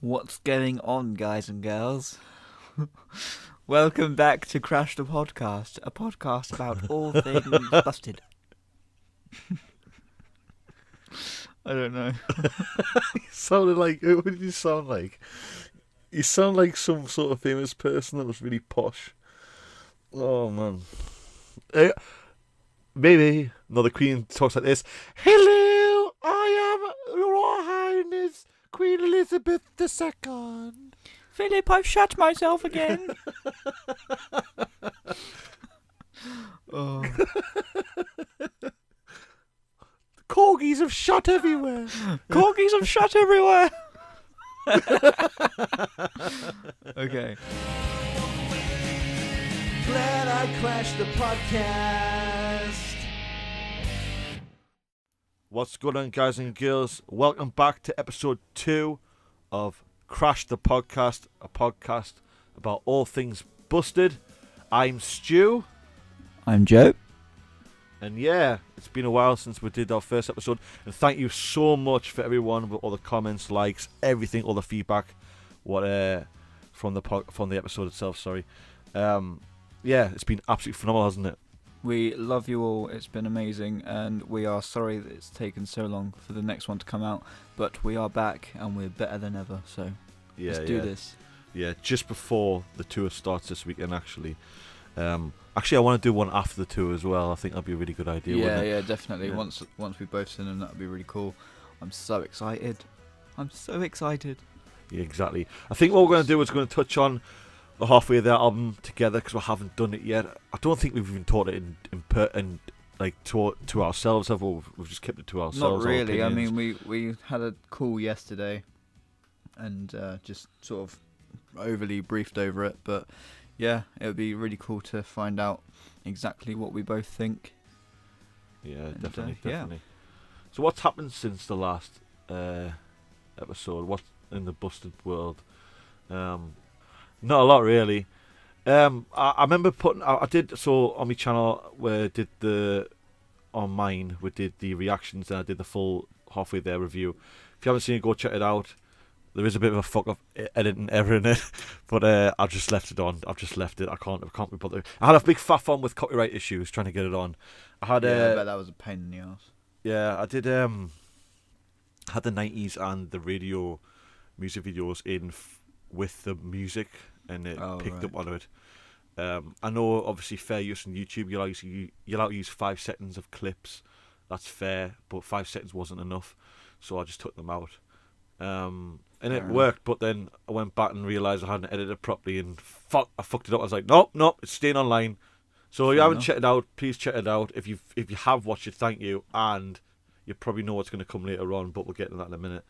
What's going on, guys and girls? Welcome back to Crash the Podcast, a podcast about all things busted. I don't know. You sounded like, what did you sound like? You sound like some sort of famous person that was really posh. Oh, man. Maybe. No, the Queen talks like this. Hello, I am Your Highness Queen Elizabeth II. Philip, I've shut myself again. Oh. Corgis have shot everywhere. Corgis have shut everywhere. Okay. Glad I crashed the podcast. What's going on, guys and girls? Welcome back to episode 2 of Crash the Podcast, a podcast about all things busted. I'm Stu. I'm Joe. And yeah, it's been a while since we did our first episode. And thank you so much for everyone with all the comments, likes, everything, all the feedback from the episode itself. Sorry. Yeah, it's been absolutely phenomenal, hasn't it? We love you all. It's been amazing, and we are sorry that it's taken so long for the next one to come out. But we are back, and we're better than ever. So let's do this. Yeah, just before the tour starts this weekend, actually. Actually, I want to do one after the tour as well. I think that'd be a really good idea. Wouldn't it? Yeah, definitely. Yeah. Once we both seen them, that'd be really cool. I'm so excited. Yeah, exactly. I think what we're going to do is going to touch on the halfway of their album together because we haven't done it yet. I don't think we've even taught it in like to ourselves, have we? We've just kept it to ourselves. Not really. I mean, we had a call yesterday, and just sort of overly briefed over it. But yeah, it would be really cool to find out exactly what we both think. Yeah, And, definitely. yeah. So what's happened since the last episode? What's in the busted world? Not a lot, really. I remember I did, so on my channel where on mine we did the reactions and I did the full halfway there review. If you haven't seen it, go check it out. There is a bit of a fuck up editing error in it, but I've just left it on. I've just left it. I can't be bothered. I had a big faff on with copyright issues trying to get it on. I bet that was a pain in the ass. Yeah, I did. Had the 90s and the radio music videos in with the music, and it picked up on it. I know, obviously, fair use on YouTube. You're allowed to use 5 seconds of clips. That's fair, but 5 seconds wasn't enough, so I just took them out. And it worked, but then I went back and realised I hadn't edited it properly, and I fucked it up. I was like, nope, it's staying online. So if you haven't checked it out, please check it out. If you have watched it, thank you, and you probably know what's going to come later on, but we'll get to that in a minute.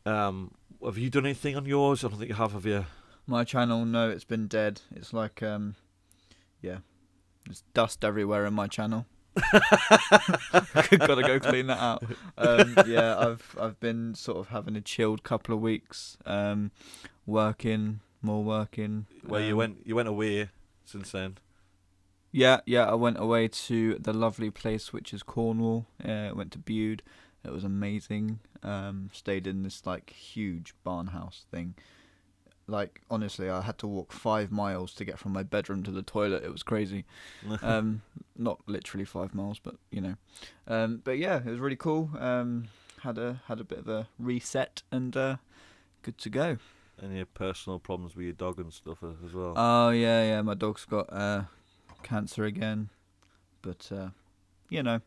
Have you done anything on yours? I don't think you have you? My channel, no, it's been dead. It's like, there's dust everywhere in my channel. Gotta go clean that out. I've been sort of having a chilled couple of weeks, working. Well, you went away since then. Yeah, I went away to the lovely place which is Cornwall. Went to Bude. It was amazing. Stayed in this like huge barn house thing. Like, honestly, I had to walk 5 miles to get from my bedroom to the toilet. It was crazy. Not literally 5 miles, but you know. But yeah, it was really cool. Had a bit of a reset and good to go. Any personal problems with your dog and stuff as well? Oh yeah. My dog's got cancer again, but you know,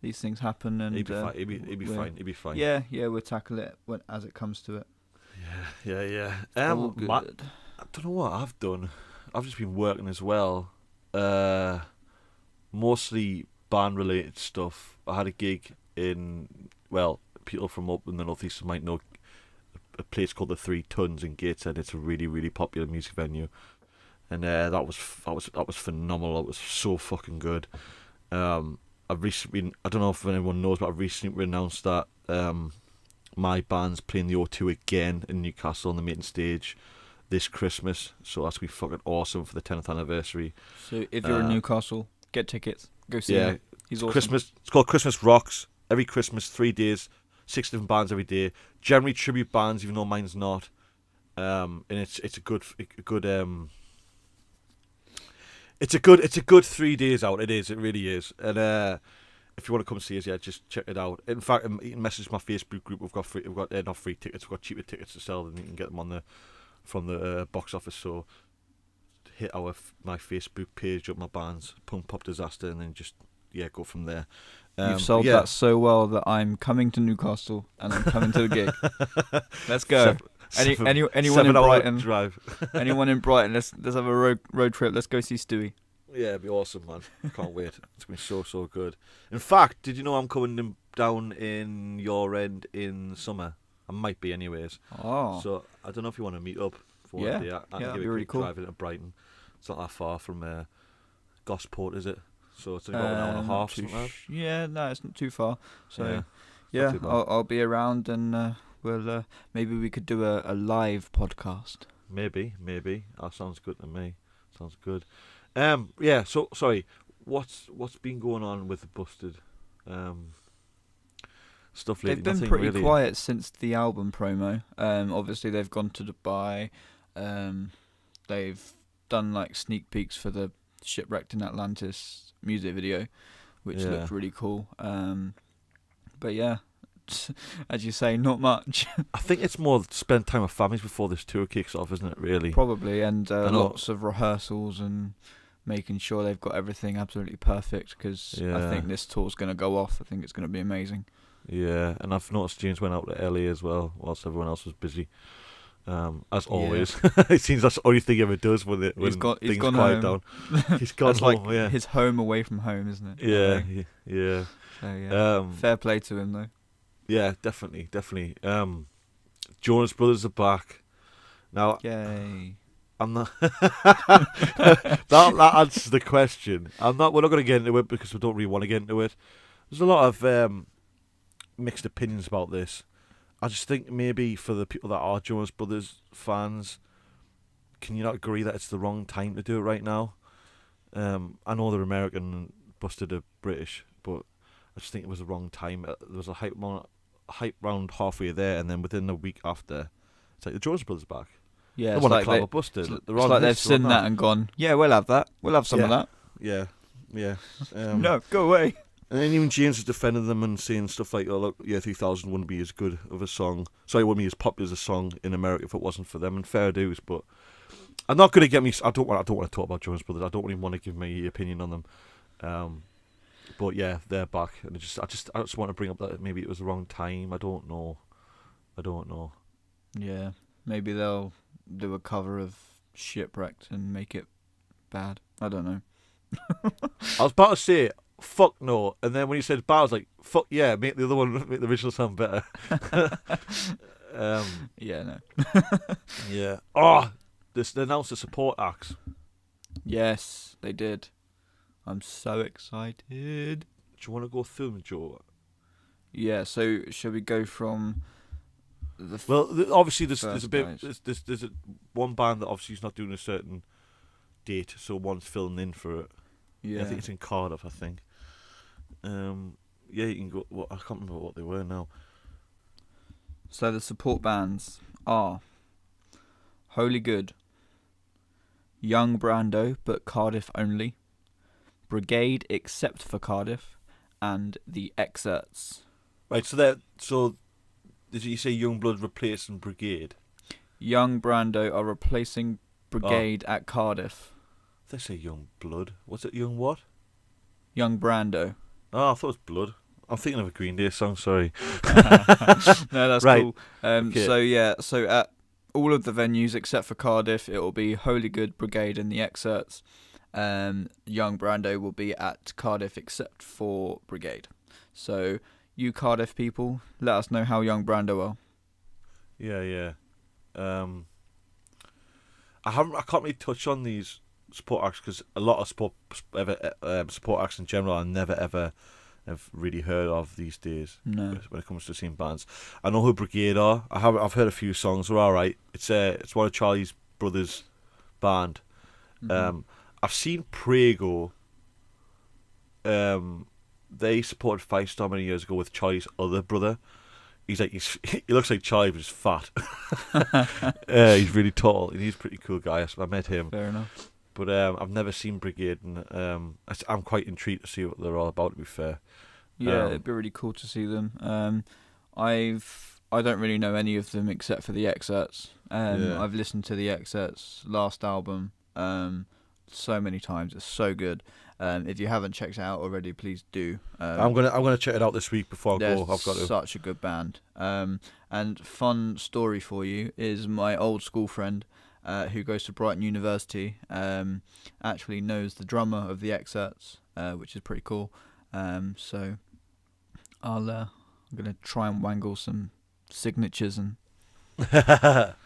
these things happen, and he'd be fine. Yeah, we'll tackle it as it comes to it. Yeah. All good. I don't know what I've done. I've just been working as well. Mostly band related stuff. I had a gig in, well, people from up in the northeast might know a place called the 3 Tons in Gateshead. It's a really, really popular music venue, and that was phenomenal. It was so fucking good. I've recently, I don't know if anyone knows, but I've recently announced that my band's playing the O2 again in Newcastle on the main stage this Christmas, so that's gonna be fucking awesome for the 10th anniversary. So if you're in Newcastle, get tickets, go see him. He's awesome. Christmas. It's called Christmas Rocks. Every Christmas, 3 days, 6 different bands every day. Generally tribute bands, even though mine's not. And it's a good it's a good 3 days out. It is. It really is. And if you want to come see us, yeah, just check it out. In fact, you can message my Facebook group. We've got not free tickets. We've got cheaper tickets to sell, and you can get them from the box office. So hit my Facebook page up my bands, Punk Pop Disaster, and then just go from there. You've sold that so well that I'm coming to Newcastle and I'm coming to the gig. Let's go. Anyone in Brighton? Drive. Anyone in Brighton? Let's have a road trip. Let's go see Stewy. Yeah, it'd be awesome, man. Can't wait. It's gonna be so good. In fact, did you know I'm coming down in your end in summer? I might be, anyways. Oh. So I don't know if you want to meet up for one day. I can give you a quick drive into Brighton. It's not that far from Gosport, is it? So it's only about an hour and a half. Something like that. Yeah, no, it's not too far. So yeah, I'll be around, and we'll maybe we could do a live podcast. Maybe. That sounds good to me. Sounds good. Yeah. So sorry. What's been going on with the Busted stuff lately? They've been Nothing pretty really quiet since the album promo. Obviously they've gone to Dubai. They've done like sneak peeks for the Shipwrecked in Atlantis music video, which looked really cool. But yeah, as you say, not much. I think it's more spend time with families before this tour kicks off, isn't it? Really, probably, and lots of rehearsals and making sure they've got everything absolutely perfect. Because I think this tour's going to go off. I think it's going to be amazing. Yeah, and I've noticed James went out to LA as well, whilst everyone else was busy. As always, it seems that's the only thing he ever does when things quiet down. He's gone home. Like his home away from home, isn't it? Yeah. So yeah, fair play to him though. Yeah, definitely. Jonas Brothers are back now. Yay! I'm not. that answers the question. We're not going to get into it because we don't really want to get into it. There's a lot of mixed opinions about this. I just think maybe for the people that are Jonas Brothers fans, can you not agree that it's the wrong time to do it right now? I know they're American and Busted are British, but I just think it was the wrong time. There was a hype round halfway there, and then within a week after, it's like the Jonas Brothers back. Yeah, they want to clap Busted. It's like they've seen that and gone, yeah, we'll have that. We'll have some of that. Yeah. No, go away. And then even James was defending them and saying stuff like, "Oh look, 3000 wouldn't be as good of a song. Sorry, it wouldn't be as popular as a song in America if it wasn't for them." And fair dues, but I'm not going to get me. I don't want to talk about Jonas Brothers. I don't really want to give my opinion on them. But yeah, they're back, and I just want to bring up that maybe it was the wrong time. I don't know. Yeah, maybe they'll do a cover of Shipwrecked and make it bad. I don't know. I was about to say fuck no, and then when you said bad, I was like, fuck yeah, make the other one, make the original sound better. Yeah, no. Yeah. Oh, they announced the support acts. Yes, they did. I'm so excited. Do you want to go through them, Joe? Yeah. So, shall we go from the? Obviously, there's one band that obviously is not doing a certain date, so one's filling in for it. Yeah, I think it's in Cardiff. I think. Yeah, you can go. Well, I can't remember what they were now. So the support bands are Holy Good, Young Brando but Cardiff only, Brigade except for Cardiff, and the Excerts. Right. So did you say Youngblood replacing Brigade? Young Brando are replacing Brigade at Cardiff. They say Young Blood. What's it? Young what? Young Brando. Oh, I thought it was Blood. I'm thinking of a Green Day song. Sorry. No, that's right. cool. Okay. So at all of the venues except for Cardiff, it will be Holy Good, Brigade, and the Excerts. Young Brando will be at Cardiff except for Brigade. So you Cardiff people, let us know how Young Brando are. Yeah. I can't really touch on these support acts because a lot of support acts in general I never ever have really heard of these days. No. When it comes to seeing bands, I know who Brigade are. I've heard a few songs. They're all right. It's one of Charlie's brothers' band. Mm-hmm. I've seen Prego. They supported Five Star many years ago with Charlie's other brother, he looks like Charlie, but he's fat. He's really tall, and he's a pretty cool guy. I met him. Fair enough. But I've never seen Brigade, and I'm quite intrigued to see what they're all about. To be fair, yeah, it'd be really cool to see them. I don't really know any of them except for the excerpts. I've listened to the excerpts last album so many times. It's so good. If you haven't checked it out already, please do. I'm gonna check it out this week before I go. I've got to. Such a good band. And fun story for you is my old school friend, who goes to Brighton University, actually knows the drummer of the excerpts, which is pretty cool. So I'm gonna try and wangle some signatures and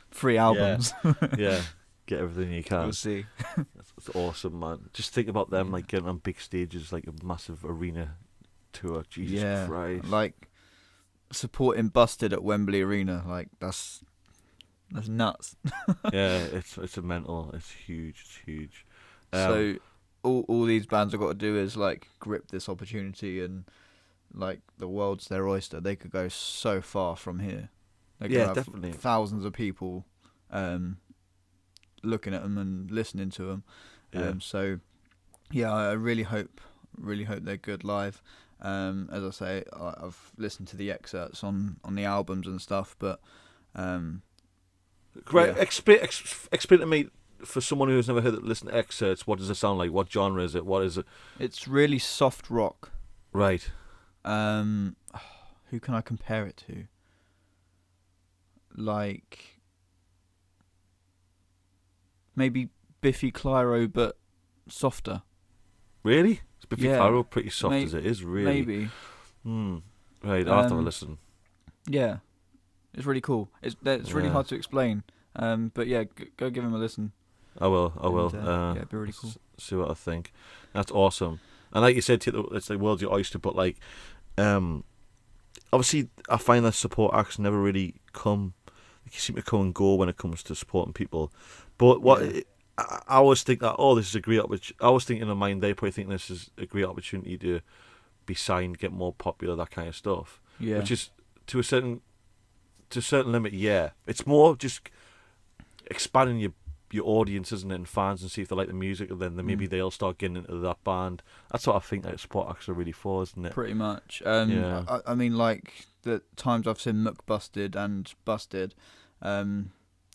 free albums. Yeah. Get everything you can. We'll see. That's awesome, man. Just think about them like getting on big stages, like a massive arena tour. Jesus Christ! Like supporting Busted at Wembley Arena, like that's nuts. Yeah, it's a mental. It's huge. It's huge. So all these bands have got to do is like grip this opportunity, and like the world's their oyster. They could go so far from here. They could have definitely. Thousands of people looking at them and listening to them. So yeah, I really hope they're good live. As I say, I've listened to the excerpts on the albums and stuff, but Great. Yeah. Explain to me, for someone who's never listened to excerpts, what does it sound like? What genre is it? What is it? It's really soft rock. Right. Who can I compare it to? Like maybe Biffy Clyro, but softer. Really? Is Biffy Clyro pretty soft as it is? Really? Maybe. Right. I'll have to have a listen. Yeah. It's really cool. It's really hard to explain. But yeah, go give him a listen. I will. It'd be really cool. See what I think. That's awesome. And like you said, it's like world's your oyster. But like, obviously, I find that support acts never really come. You seem to come and go when it comes to supporting people. But I always think that this is a great opportunity. I was thinking in my mind, they probably think this is a great opportunity to be signed, get more popular, that kind of stuff. Yeah. Which is to a certain limit. Yeah. It's more just expanding your audience, isn't it, and fans, and see if they like the music, and then maybe they'll start getting into that band. That's what I think that support acts are really for, isn't it? Pretty much. I mean, like the times I've seen Busted and Busted.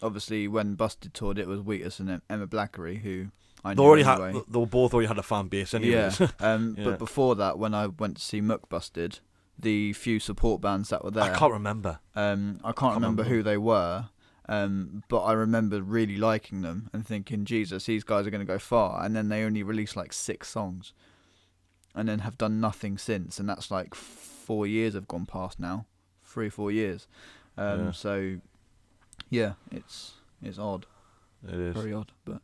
Obviously, when Busted toured, it was Wheatus and Emma Blackery, who I knew anyway. They both already had a fan base anyway. Yeah. But before that, when I went to see Busted, the few support bands that were there, I can't remember. I can't remember who they were. But I remember really liking them and thinking, Jesus, these guys are going to go far. And then they only released like 6 songs, and then have done nothing since. And that's like 4 years have gone past now, 3 or 4 years. So yeah, it's odd. It is very odd, but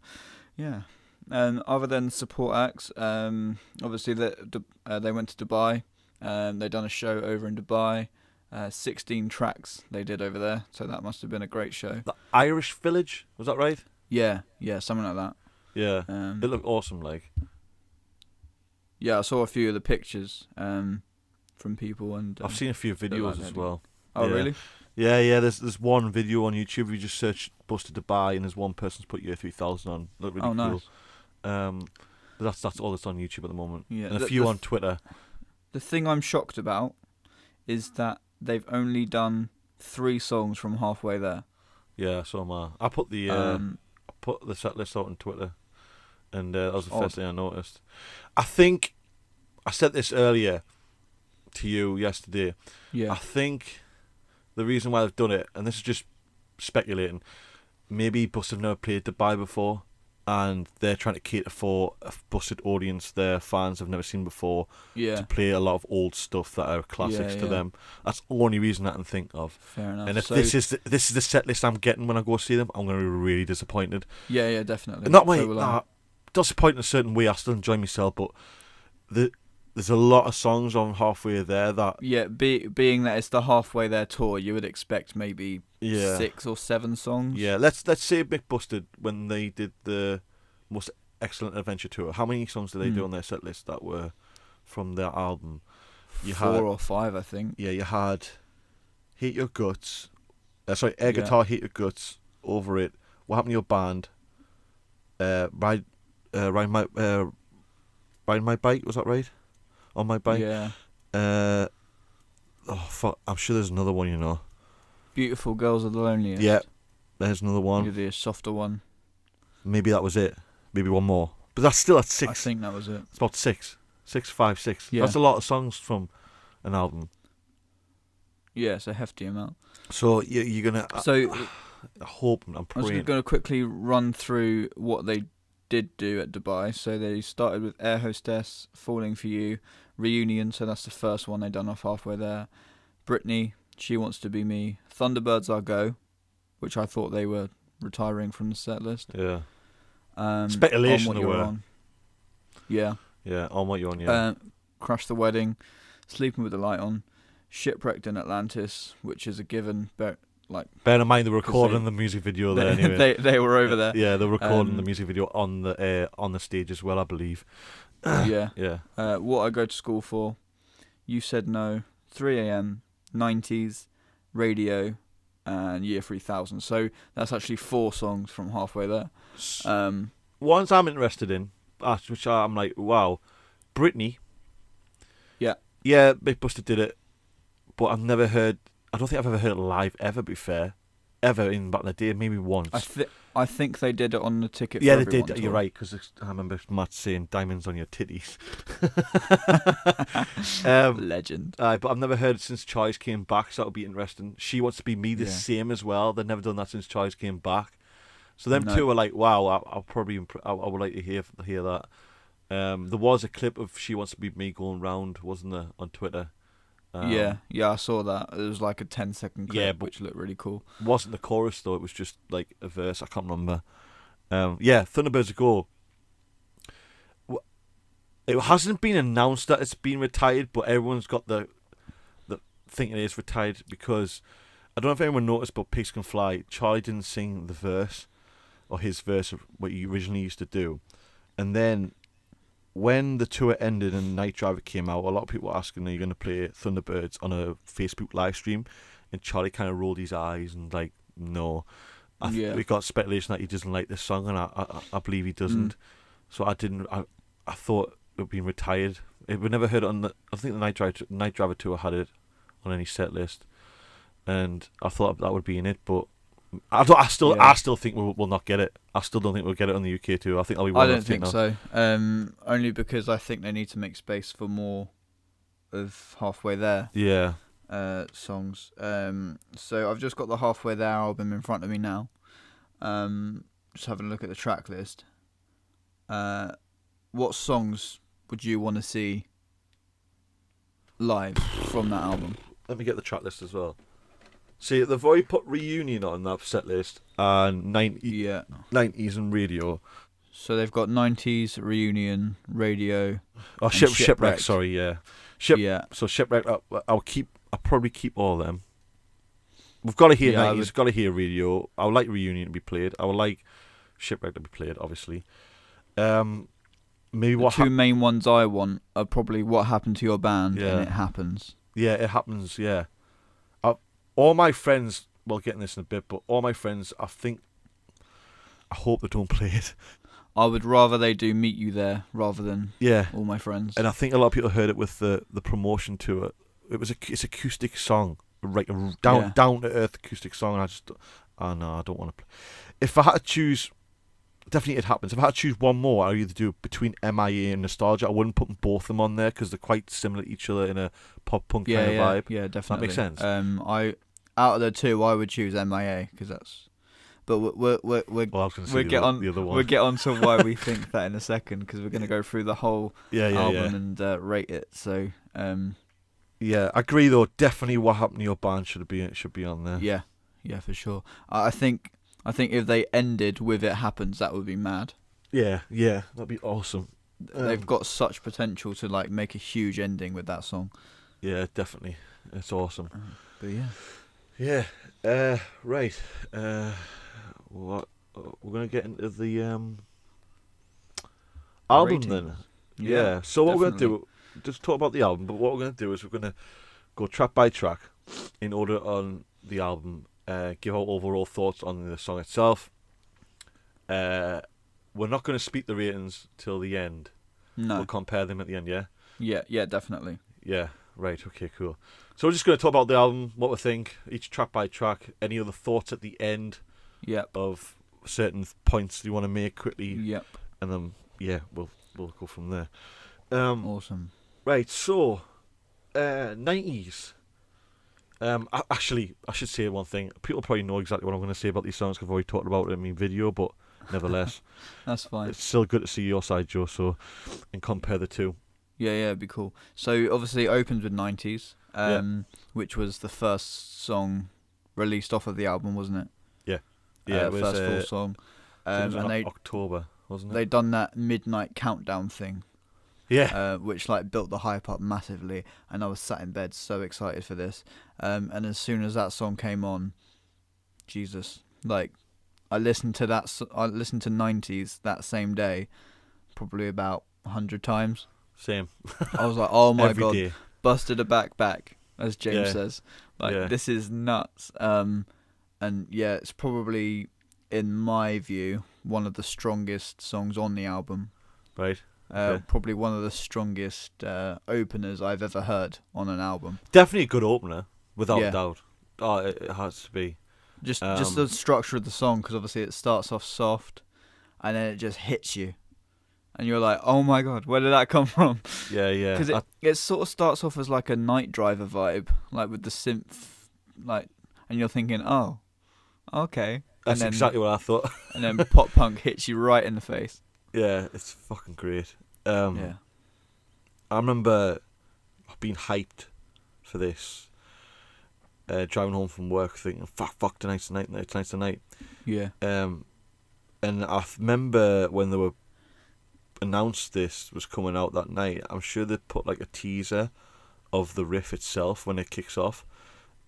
yeah. Other than support acts, obviously they went to Dubai. They done a show over in Dubai. 16 tracks they did over there, so that must have been a great show. The Irish Village, was that right? Yeah, something like that. Yeah, it looked awesome. Like, yeah, I saw a few of the pictures from people, and I've seen a few videos as well. Oh, yeah. Really? Yeah. There's one video on YouTube. You just search "Busted Dubai" and there's one person's put Year 3000 on. Look really cool. Nice. But that's all that's on YouTube at the moment. Yeah, and a few on Twitter. The thing I'm shocked about is that they've only done 3 songs from Halfway There. Yeah, so am I. I put the set list out on Twitter, and that was the first thing I noticed. I think I said this earlier to you yesterday. Yeah. I think the reason why they've done it, and this is just speculating, maybe Busted have never played Dubai before, and they're trying to cater for a Busted audience their fans have never seen before, to play a lot of old stuff that are classics to them. That's the only reason I can think of. Fair enough. And if this is the set list I'm getting when I go see them, I'm going to be really disappointed. Yeah, definitely. Not way, disappointed in a certain way. I still enjoy myself, but there's a lot of songs on Halfway There that... Yeah, being that it's the Halfway There tour, you would expect maybe 6 or 7 songs. Yeah, let's say Big Busted, when they did the Most Excellent Adventure tour, how many songs did they do on their set list that were from their album? 4 or 5, I think. Yeah, you had Hate Your Guts. Sorry, Air Guitar, Hate Your Guts. Over It. What Happened to Your Band? Ride My Bike. Was that right? On My Bike. Yeah. Oh fuck! I'm sure there's another one. You know. Beautiful Girls Are the Loneliest. Yeah. There's another one. Maybe a softer one. Maybe that was it. Maybe one more. But that's still at 6. I think that was it. It's about 6. 5, 6. Yeah. That's a lot of songs from an album. Yeah, it's a hefty amount. So you're gonna. So I hope I'm praying. I was going to quickly run through what they did do at Dubai. So they started with Air Hostess, Falling for You, Reunion. So that's the first one they done off halfway there. Britney, She Wants to Be Me, Thunderbirds Our Go, which I thought they were retiring from the set list. Yeah. Speculation On What You're On. Yeah. Yeah, On What You're On, yeah. Crash the Wedding, Sleeping with the Light On, Shipwrecked in Atlantis, which is a given, but bear in mind they were recording the music video there anyway. they were over there. Yeah, they were recording the music video on the stage as well, I believe. Yeah. Yeah. What I Go to School For, You Said No, 3am, 90s, Radio, and Year 3000. So that's actually 4 songs from halfway there. Ones I'm interested in, which I'm like, wow, Britney. Yeah. Yeah, Big Buster did it, but I don't think I've ever heard it live ever, be fair. Ever in back in the day, maybe once. I think they did it on the Ticket Yeah, for they Everyone did. tour. You're right, because I remember Matt saying diamonds on your titties. Legend. But I've never heard it since Charlie's came back, so that'll be interesting. She Wants to Be Me, the same as well. They've never done that since Charlie's came back. So them two are like, wow, I'll probably, I would like to hear that. There was a clip of She Wants to Be Me going round, wasn't there, on Twitter? Yeah, I saw that. It was like a 10-second clip, which looked really cool. It wasn't the chorus though; it was just like a verse. I can't remember. Thunderbirds Go. It hasn't been announced that it's been retired, but everyone's got the thinking it is retired because I don't know if anyone noticed, but Pigs Can Fly. Charlie didn't sing the verse or his verse of what he originally used to do, and then when the tour ended and Night Driver came out, a lot of people were asking, are you going to play Thunderbirds on a Facebook live stream? And Charlie kind of rolled his eyes and like, no. We got speculation that he doesn't like this song, and I believe he doesn't. So I thought it had been retired. We never heard it on I think the Night Driver tour had it on any set list, and I thought that would be in it, but I still think we'll not get it. I still don't think we'll get it on the UK too. I think that'll be one. I don't think so. Only because I think they need to make space for more of Halfway There. Yeah. Songs. So I've just got the Halfway There album in front of me now. Just having a look at the track list. What songs would you want to see live from that album? Let me get the track list as well. See, they've already put Reunion on that set list and 90s and Radio. So they've got 90s, Reunion, Radio. Oh, Shipwreck. Sorry, yeah. So Shipwreck. I'll probably keep all of them. We've got to hear 90s. Got to hear Radio. I would like Reunion to be played. I would like Shipwreck to be played, obviously. Maybe the two main ones I want are probably What Happened to Your Band and It Happens. Yeah, It Happens. Yeah. All my friends, we'll get in this in a bit, but all my friends, I hope they don't play it. I would rather they do Meet You There rather than All My Friends. And I think a lot of people heard it with the promotion tour. It's acoustic song, like a down to earth acoustic song. And I don't want to play. If I had to choose, definitely It Happens. If I had to choose one more, I'd either do between MIA and Nostalgia. I wouldn't put both of them on there because they're quite similar to each other in a pop punk kind of vibe. Yeah, definitely. That makes sense. Out of the two, I would choose MIA because that's. But we'll get on. The other one. We'll get on to why we think that in a second because we're going to go through the whole album and rate it. So. Yeah, I agree though. Definitely, What Happened to Your Band should be on there. Yeah, for sure. I think if they ended with It Happens, that would be mad. Yeah, that'd be awesome. They've got such potential to like make a huge ending with that song. Yeah, definitely. It's awesome. But yeah. Yeah. Right. What we're gonna get into the album ratings. then. Yeah. So what we're gonna do? Just talk about the album. But what we're gonna do is we're gonna go track by track. in order on the album, give our overall thoughts on the song itself. We're not going to speak the ratings till the end. No. We'll compare them at the end, yeah? Yeah, definitely. Yeah, right, okay, cool. So we're just going to talk about the album, what we think, each track by track, any other thoughts at the end of certain points you want to make quickly. Yep. And then, we'll go from there. Awesome. Right, so, 90s. Actually, I should say one thing. People probably know exactly what I'm going to say about these songs because I've already talked about it in my video, but nevertheless. That's fine. It's still good to see your side, Joe, and compare the two. Yeah, it'd be cool. So, obviously, it opens with 90s, which was the first song released off of the album, wasn't it? Yeah, it was first full song. It was and October, wasn't it? They'd done that midnight countdown thing. Yeah. Which built the hype up massively, and I was sat in bed so excited for this. And as soon as that song came on, Jesus, I listened to 90s that same day, probably about 100 times. Same. I was like, oh my Every god, day. busted a back, as James says. This is nuts. And yeah, it's probably, in my view, one of the strongest songs on the album. Right. Okay. Probably one of the strongest openers I've ever heard on an album. Definitely a good opener, without a doubt. Oh, it has to be. Just the structure of the song, because obviously it starts off soft, and then it just hits you, and you're like, "Oh my god, where did that come from?" Yeah. Because it sort of starts off as like a Night Driver vibe, with the synth, and you're thinking, "Oh, okay." That's exactly what I thought. And then pop punk hits you right in the face. Yeah, it's fucking great. Yeah. I remember being hyped for this. Driving home from work, thinking, "Fuck, tonight's the night." Yeah. And I remember when they were announced this was coming out that night. I'm sure they put a teaser of the riff itself when it kicks off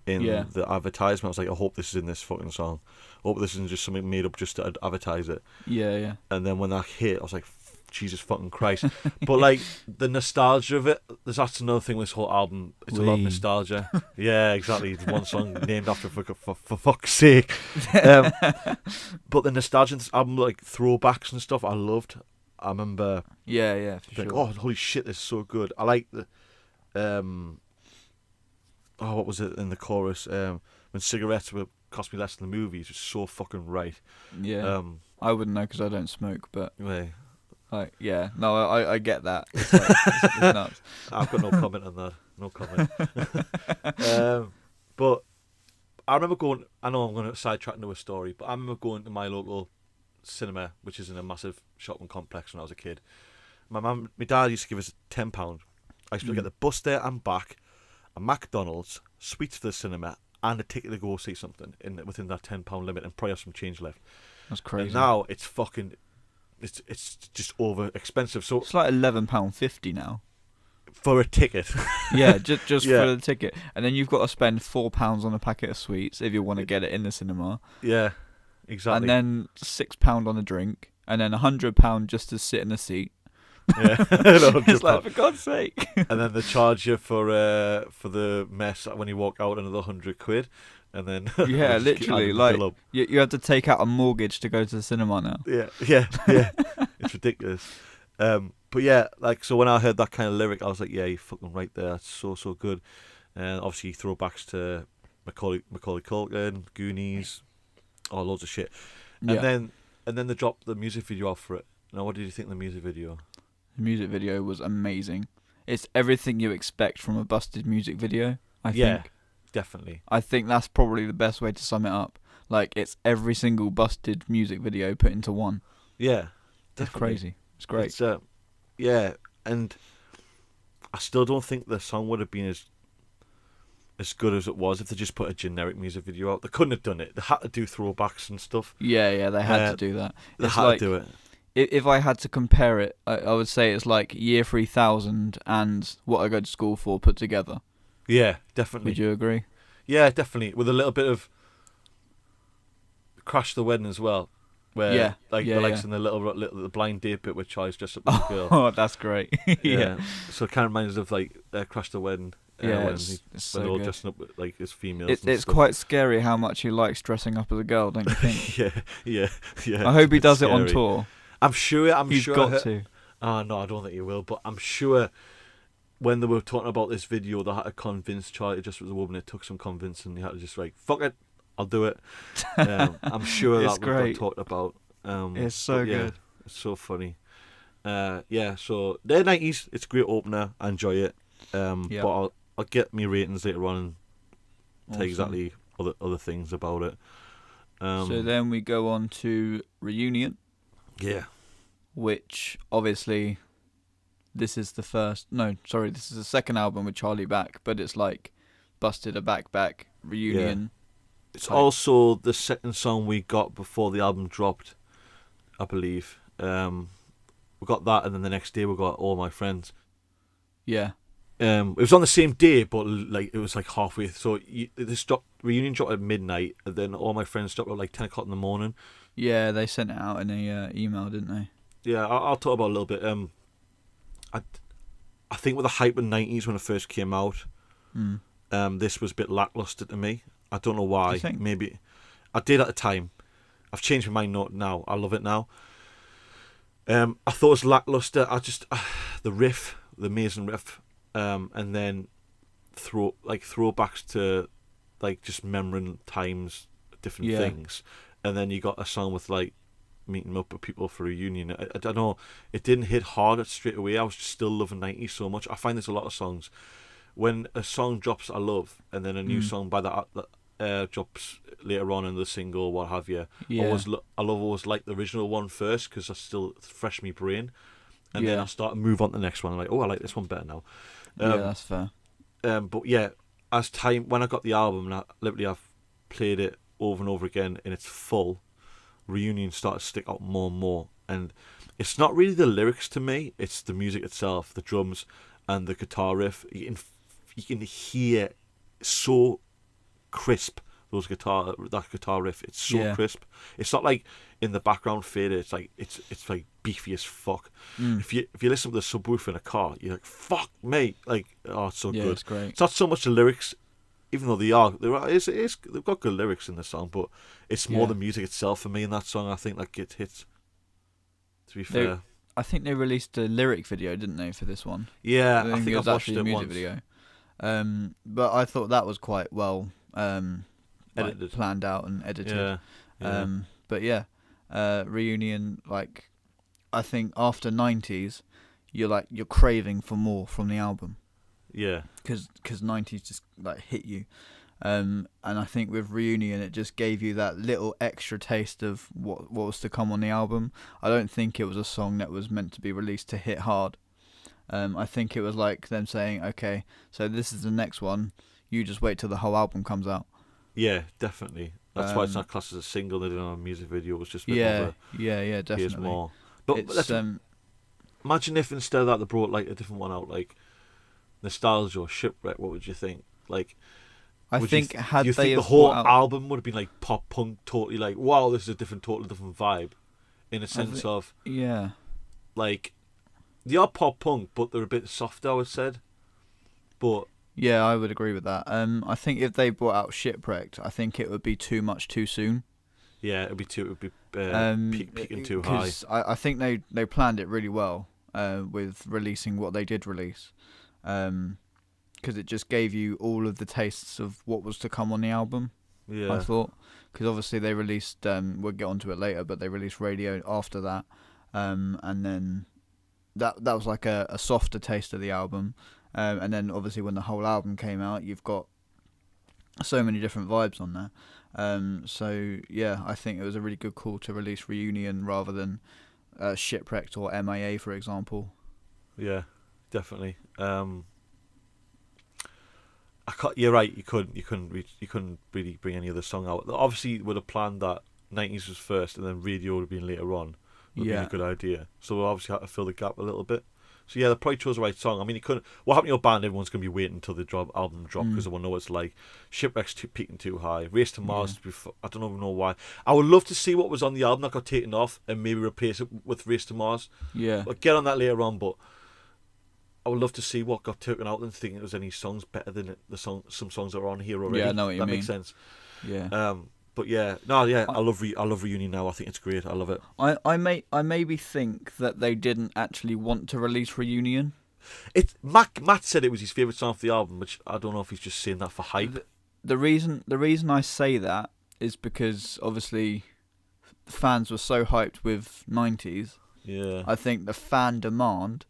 in the advertisement. I was like, I hope this is in this fucking song. I hope this isn't just something made up just to advertise it. Yeah. And then when that hit, I was like, Jesus fucking Christ. But the nostalgia of it, that's another thing with this whole album. It's a lot of nostalgia. Yeah, exactly. It's one song named after for fuck's sake. But the nostalgia in this album, throwbacks and stuff, I loved. I remember. Yeah, for sure. Oh, holy shit, this is so good. I like the. What was it in the chorus? When cigarettes would cost me less than the movies, it's so fucking right. Yeah. I wouldn't know because I don't smoke, but. Right. No, I get that. It's nuts. I've got no comment on that. No comment. But I remember going. I know I'm going to sidetrack into a story, but I remember going to my local cinema, which is in a massive shopping complex when I was a kid. My dad used to give us £10. I used to get the bus there and back, a McDonald's, sweets for the cinema, and a ticket to go see something within that £10 limit, and probably have some change left. That's crazy. And now it's fucking. It's just over expensive. So it's like £11.50 now for a ticket. Yeah, just for the ticket, and then you've got to spend £4 on a packet of sweets if you want to get it in the cinema. Yeah, exactly. And then £6 on a drink, and then £100 just to sit in a seat. Yeah, it's like, for God's sake. And then they charge you for the mess when you walk out, another £100. And then yeah, literally, you have to take out a mortgage to go to the cinema now. Yeah, it's ridiculous. But yeah, so when I heard that kind of lyric, I was like, yeah, you're fucking right there. That's so good. And obviously throwbacks to Macaulay Culkin, Goonies, loads of shit. And then they dropped the music video off for it. Now, what did you think of the music video? The music video was amazing. It's everything you expect from a busted music video, I think. Definitely. I think that's probably the best way to sum it up. It's every single busted music video put into one. Yeah. It's crazy. It's great. It's, and I still don't think the song would have been as good as it was if they just put a generic music video out. They couldn't have done it. They had to do throwbacks and stuff. Yeah, they had to do that. They had to do it. If I had to compare it, I would say it's like Year 3000 and What I Go to School For put together. Yeah, definitely. Would you agree? Yeah, definitely. With a little bit of Crash the Wedding as well. Where the likes in the little the blind date bit where Charlie's dressed up as a girl. Oh, that's great. Yeah. So it kind of reminds us of Crash the Wedding Yeah, when it's when so they're all good. dressing up like as females. and It's stuff. quite scary how much he likes dressing up as a girl, don't you think? yeah. I hope he It's does it on scary. tour. I'm sure. He's got to. Oh no, I don't think he will. But I'm sure when they were talking about this video, they had to convince Charlie to dress as a woman. It took some convincing. He had to just like, fuck it, I'll do it. I'm sure It's that great. got talked about. It's so good. It's so funny. So they're 90s. It's a great opener. I enjoy it. Yep. But I'll get me ratings later on and tell you Awesome. exactly other things about it. So then we go on to Reunion, Yeah. which obviously this is the second album with Charlie back, but it's like Busted a Back Reunion. It's also the second song we got before the album dropped, I believe. We got that, and then the next day we got All My Friends. Yeah. It was on the same day, but like it was like halfway. So Reunion dropped at midnight, and then All My Friends dropped at like 10 o'clock in the morning. Yeah, they sent it out in a email, didn't they? Yeah, I'll talk about it a little bit. I think with the hype of the 90s when it first came out, this was a bit lackluster to me. I don't know why. Do you think? Maybe I did at the time. I've changed my mind now. I love it now. I thought it was lackluster. The riff, the amazing riff, and then throwbacks to like just remembering times, different things, and then you got a song with like meeting up with people for a reunion. I don't know. It didn't hit hard straight away. I was just still loving 90s so much. I find there's a lot of songs when a song drops I love, and then a new song by that drops later on in the single, what have you. Yeah. I always like the original one first because it's still fresh in my brain, and then I start to move on to the next one. I'm like, oh, I like this one better now. That's fair. But yeah, as time when I got the album, and I've played it over and over again in its full. Reunion started to stick out more and more, and it's not really the lyrics to me, it's the music itself, the drums and the guitar riff. You can hear so crisp that guitar riff. It's so crisp. It's not like in the background fader. It's like it's like beefy as fuck. If you listen to the subwoofer in a car, you're like, fuck mate, like, oh, it's so good. It's great. It's not so much the lyrics, even though they've got good lyrics in the song, but it's more the music itself for me in that song. I think like it hits. To be fair, I think they released a lyric video, didn't they, for this one? yeah, I think it was I've watched actually it a music once. video. But I thought that was quite well Edited, planned out and edited. Yeah. But yeah, Reunion. Like, I think after 90s, you're craving for more from the album. Yeah. Because 90s just like hit you. And I think with Reunion, it just gave you that little extra taste of what was to come on the album. I don't think it was a song that was meant to be released to hit hard. I think it was like them saying, okay, so this is the next one. You just wait till the whole album comes out. Yeah, definitely. That's why it's not classed as a single. They didn't have a music video. It was just a bit yeah, definitely. Here's more. But It's, imagine if instead of that they brought like a different one out, like Nostalgia or Shipwreck. What would you think? Like, I think had do you they think the have whole brought out, album would have been like pop punk, totally like, wow, this is a totally different vibe, in a sense of like they are pop punk, but they're a bit softer, I would say. But yeah, I would agree with that. I think if they brought out Shipwrecked, I think it would be too much too soon. yeah, it would be peaking too high. I think they planned it really well with releasing what they did release, because it just gave you all of the tastes of what was to come on the album. Yeah, I thought, because obviously they released, we'll get onto it later, but they released Radio after that, and then that was like a softer taste of the album, and then obviously when the whole album came out, you've got so many different vibes on there. So yeah, I think it was a really good call to release Reunion rather than Shipwrecked or MIA, for example. Yeah, definitely. You're right. You couldn't really bring any other song out. Obviously, you would have planned that 90s was first, and then Radio would have been later on. Would have been a good idea. So we obviously had to fill the gap a little bit. So yeah, they probably chose the right song. I mean, you couldn't. What happened to your band? Everyone's gonna be waiting until the album drop because they want to know what it's like. Shipwreck's peaking too high. Race to Mars. I don't even know why. I would love to see what was on the album that got taken off and maybe replace it with Race to Mars. Yeah. But get on that later on. But I would love to see what got taken out and thinking there was any songs better than some songs that are on here already. Yeah, I know what you mean. That makes sense. Yeah. But yeah, no, yeah, I love Reunion now. I think it's great. I love it. I maybe think that they didn't actually want to release Reunion. Matt said it was his favourite song off the album, which I don't know if he's just saying that for hype. The reason I say that is because obviously fans were so hyped with 90s. Yeah. I think the fan demand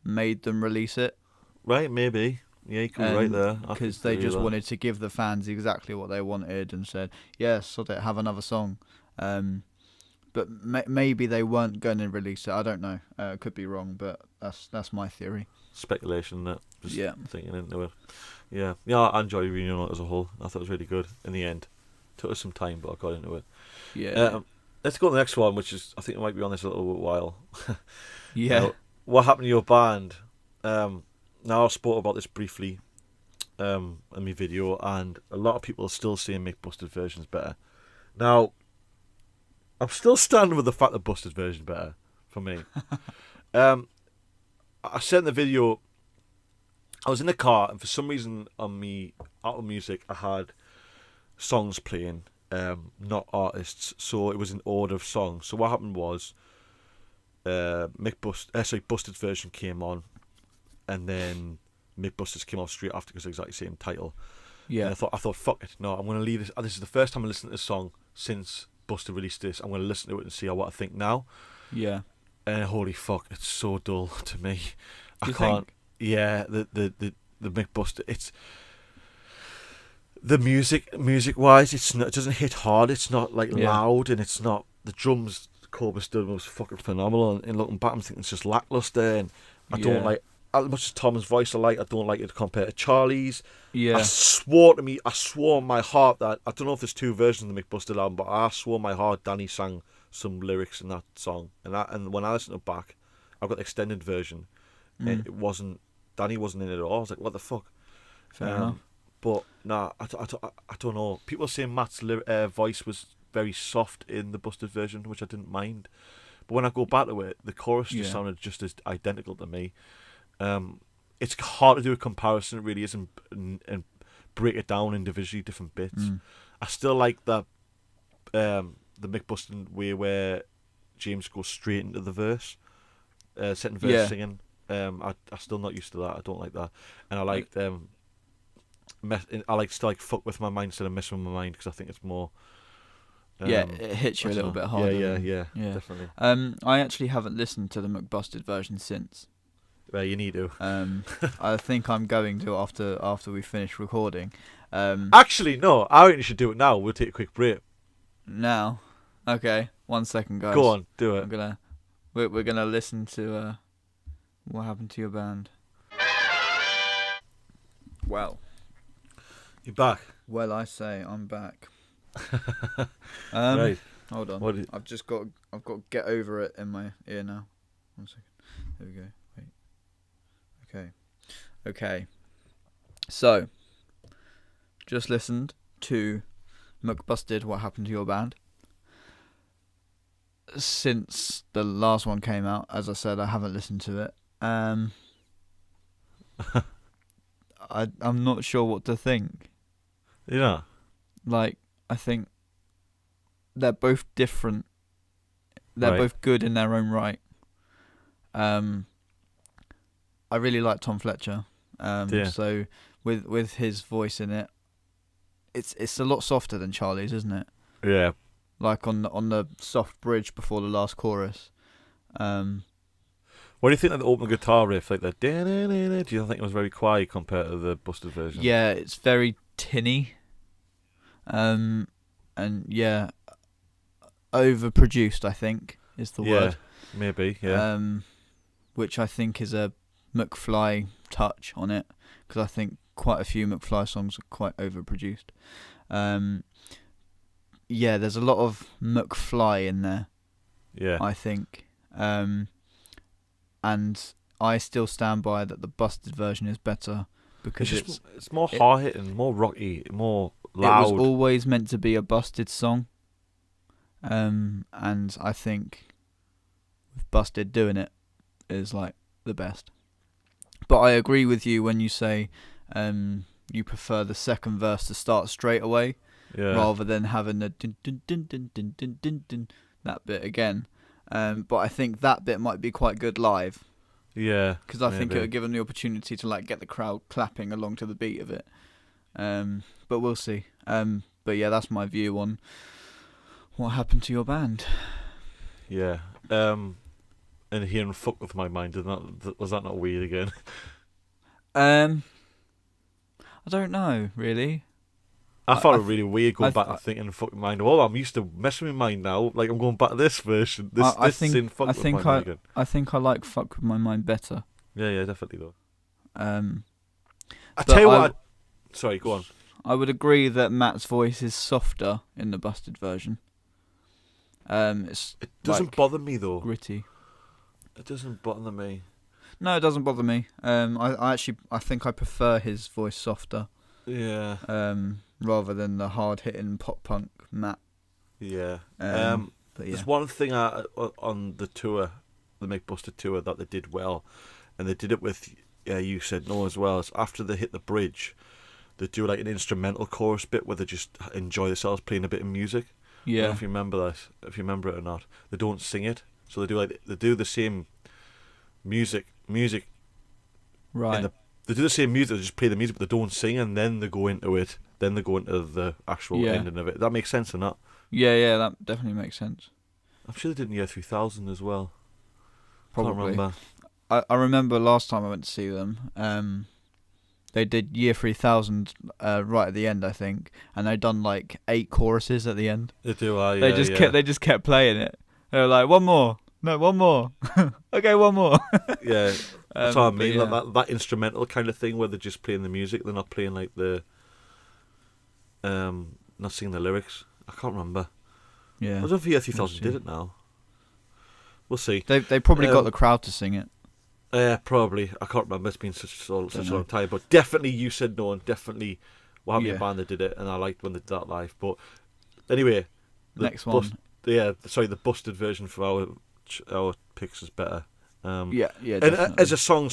made them release it. Right, maybe. Yeah, you could be right there. Because they just wanted to give the fans exactly what they wanted and said, yes, so they have another song. But maybe they weren't going to release it. I don't know. Could be wrong, but that's my theory. Speculation, that. Just yeah. Thinking into it. Yeah. Yeah, I enjoyed Reunion as a whole. I thought it was really good in the end. Took us some time, but I got into it. Yeah. Let's go to the next one, which is, I think it might be on this a little while. Yeah. What happened to your band? Now I spoke about this briefly in my video, and a lot of people are still saying make Busted versions better. Now, I'm still standing with the fact that Busted version better for me. I said in the video, I was in the car, and for some reason on me Apple Music I had songs playing, not artists, so it was an order of songs. So what happened was, Busted's version came on, and then Busted's came off straight after because exactly the same title. Yeah. And I thought, fuck it, no, I'm going to leave this. This is the first time I listened to this song since Busted released this. I'm going to listen to it and see what I think now. Yeah. And holy fuck, it's so dull to me. Do I you can't. think? Yeah, the McBuster. It's the music wise. It's not. It doesn't hit hard. It's not like loud, and it's not the drums. Corbus did was fucking phenomenal. And looking back, I'm thinking it's just lackluster, and I don't like as much as Tom's voice. I don't like it compared to Charlie's. Yeah. I swore on my heart that I don't know if there's two versions of the McBuster album, but I swore on my heart Danny sang some lyrics in that song, and when I listened to it back, I've got the extended version, and it wasn't. Danny wasn't in it at all. I was like, what the fuck? Fair enough. But nah, I don't know. People are saying Matt's voice was very soft in the Busted version, which I didn't mind. But when I go back to it, the chorus just sounded just as identical to me. It's hard to do a comparison, it really is, and break it down individually, different bits. I still like that the Mick Busted way where James goes straight into the verse, second verse singing. I'm still not used to that. I don't like that, and I like to like fuck with my mind instead of mess with my mind, because I think it's more. It hits you a little bit harder. Yeah, definitely. I actually haven't listened to the McBusted version since. Well, you need to. I think I'm going to after we finish recording. Actually, no. I think you should do it now. We'll take a quick break. Now, okay. 1 second, guys. Go on, do it. We're gonna listen to what happened to your band. Well, you're back. Well, I say I'm back. Right. Hold on. I've got to get over it in my ear now. 1 second. There we go. Wait. Okay. So, just listened to McBusted, What Happened to Your Band. Since the last one came out, as I said, I haven't listened to it. I'm not sure what to think. Yeah. Like, I think they're both different. They're both good in their own right. I really like Tom Fletcher. So with his voice in it, it's a lot softer than Charlie's, isn't it? Yeah. Like on the soft bridge before the last chorus. What do you think of the opening guitar riff, like the da-da-da-da? Do you think it was very quiet compared to the Busted version? Yeah, it's very tinny. And yeah, overproduced, I think, is the word. Maybe, yeah. Which I think is a McFly touch on it, because I think quite a few McFly songs are quite overproduced. Yeah, there's a lot of McFly in there. Yeah, I think. And I still stand by that the Busted version is better, because it's more hard hitting, more rocky, more loud. It was always meant to be a Busted song. And I think with Busted doing it is like the best. But I agree with you when you say you prefer the second verse to start straight away, rather than having the dun, dun, dun, dun, dun, dun, dun, dun, that bit again. But I think that bit might be quite good live. Yeah. Because I think it would give them the opportunity to like get the crowd clapping along to the beat of it. But we'll see. But yeah, that's my view on what happened to your band. Yeah. And hearing "Fuck With My Mind," was that not weird again? I don't know, really. I found it really weird going back and thinking "Fuck With My Mind." Oh, I'm used to messing with my mind now. Like, I'm going back to this version. I think I like "Fuck With My Mind" better. Yeah, definitely though. I tell you what. Sorry, go on. I would agree that Matt's voice is softer in the Busted version. It doesn't bother me though. Gritty. It doesn't bother me. No, it doesn't bother me. I think I prefer his voice softer. Yeah. Rather than the hard hitting pop punk Matt. Yeah. But yeah. There's one thing on the tour, the Make Busted tour, that they did well, and they did it with You Said No as well. Is after they hit the bridge, they do like an instrumental chorus bit where they just enjoy themselves playing a bit of music. Yeah. I don't know if you remember that. If you remember it or not, they don't sing it. So they do the same music. Right. They do the same music. They just play the music, but they don't sing, and then they go into it. Then they go into the actual ending of it. That makes sense or not? Yeah, that definitely makes sense. I'm sure they did in Year 3000 as well. Probably. Can't remember. I remember last time I went to see them. They did Year 3000 right at the end, I think, and they'd done like 8 choruses at the end. They do. They just kept playing it. They were like, one more. No, one more. Okay, one more. Yeah, that's what I mean. Yeah. Like that instrumental kind of thing where they're just playing the music. They're not playing like not singing the lyrics. I can't remember. Yeah. I don't know if Year 3000 did it now. We'll see. They probably got the crowd to sing it. Yeah, probably. I can't remember. It's been such a long time. But definitely You Said No, and definitely What Happened to Your Band that did it, and I liked when they did that live. But anyway, next one. The Busted version for our picks is better. Yeah, and definitely. as a song,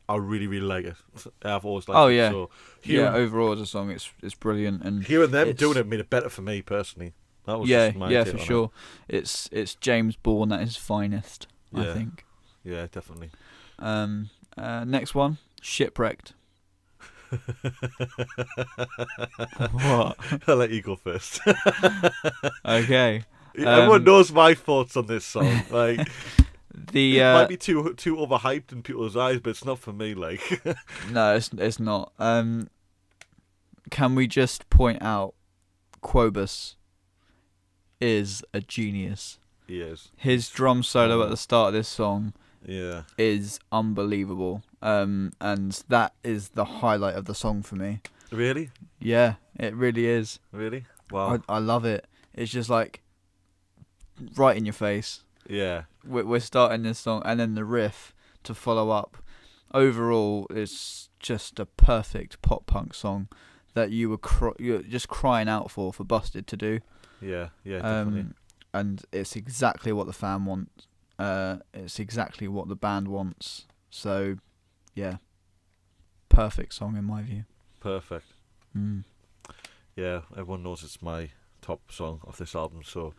I really, really like it. I've always liked it. Yeah. So Overall as a song, it's brilliant, and hearing them doing it made it better for me personally. That was just my take for on sure. It's James Bourne at his finest. I think. Yeah, definitely. Next one, Shipwrecked. What? I'll let you go first. Okay. Everyone knows my thoughts on this song. Like, it might be too overhyped in people's eyes, but it's not for me. Like, no, it's not. Can we just point out, Quobus is a genius. He is. His drum solo at the start of this song, is unbelievable. And that is the highlight of the song for me. Really? Yeah, it really is. Really? Wow. I love it. It's just like right in your face. Yeah. We're starting this song, and then the riff to follow up. Overall, it's just a perfect pop punk song that you're just crying out for Busted to do. Yeah, definitely. And it's exactly what the fan wants. It's exactly what the band wants. So, yeah, perfect song in my view. Perfect. Mm. Yeah, everyone knows it's my top song off this album. So,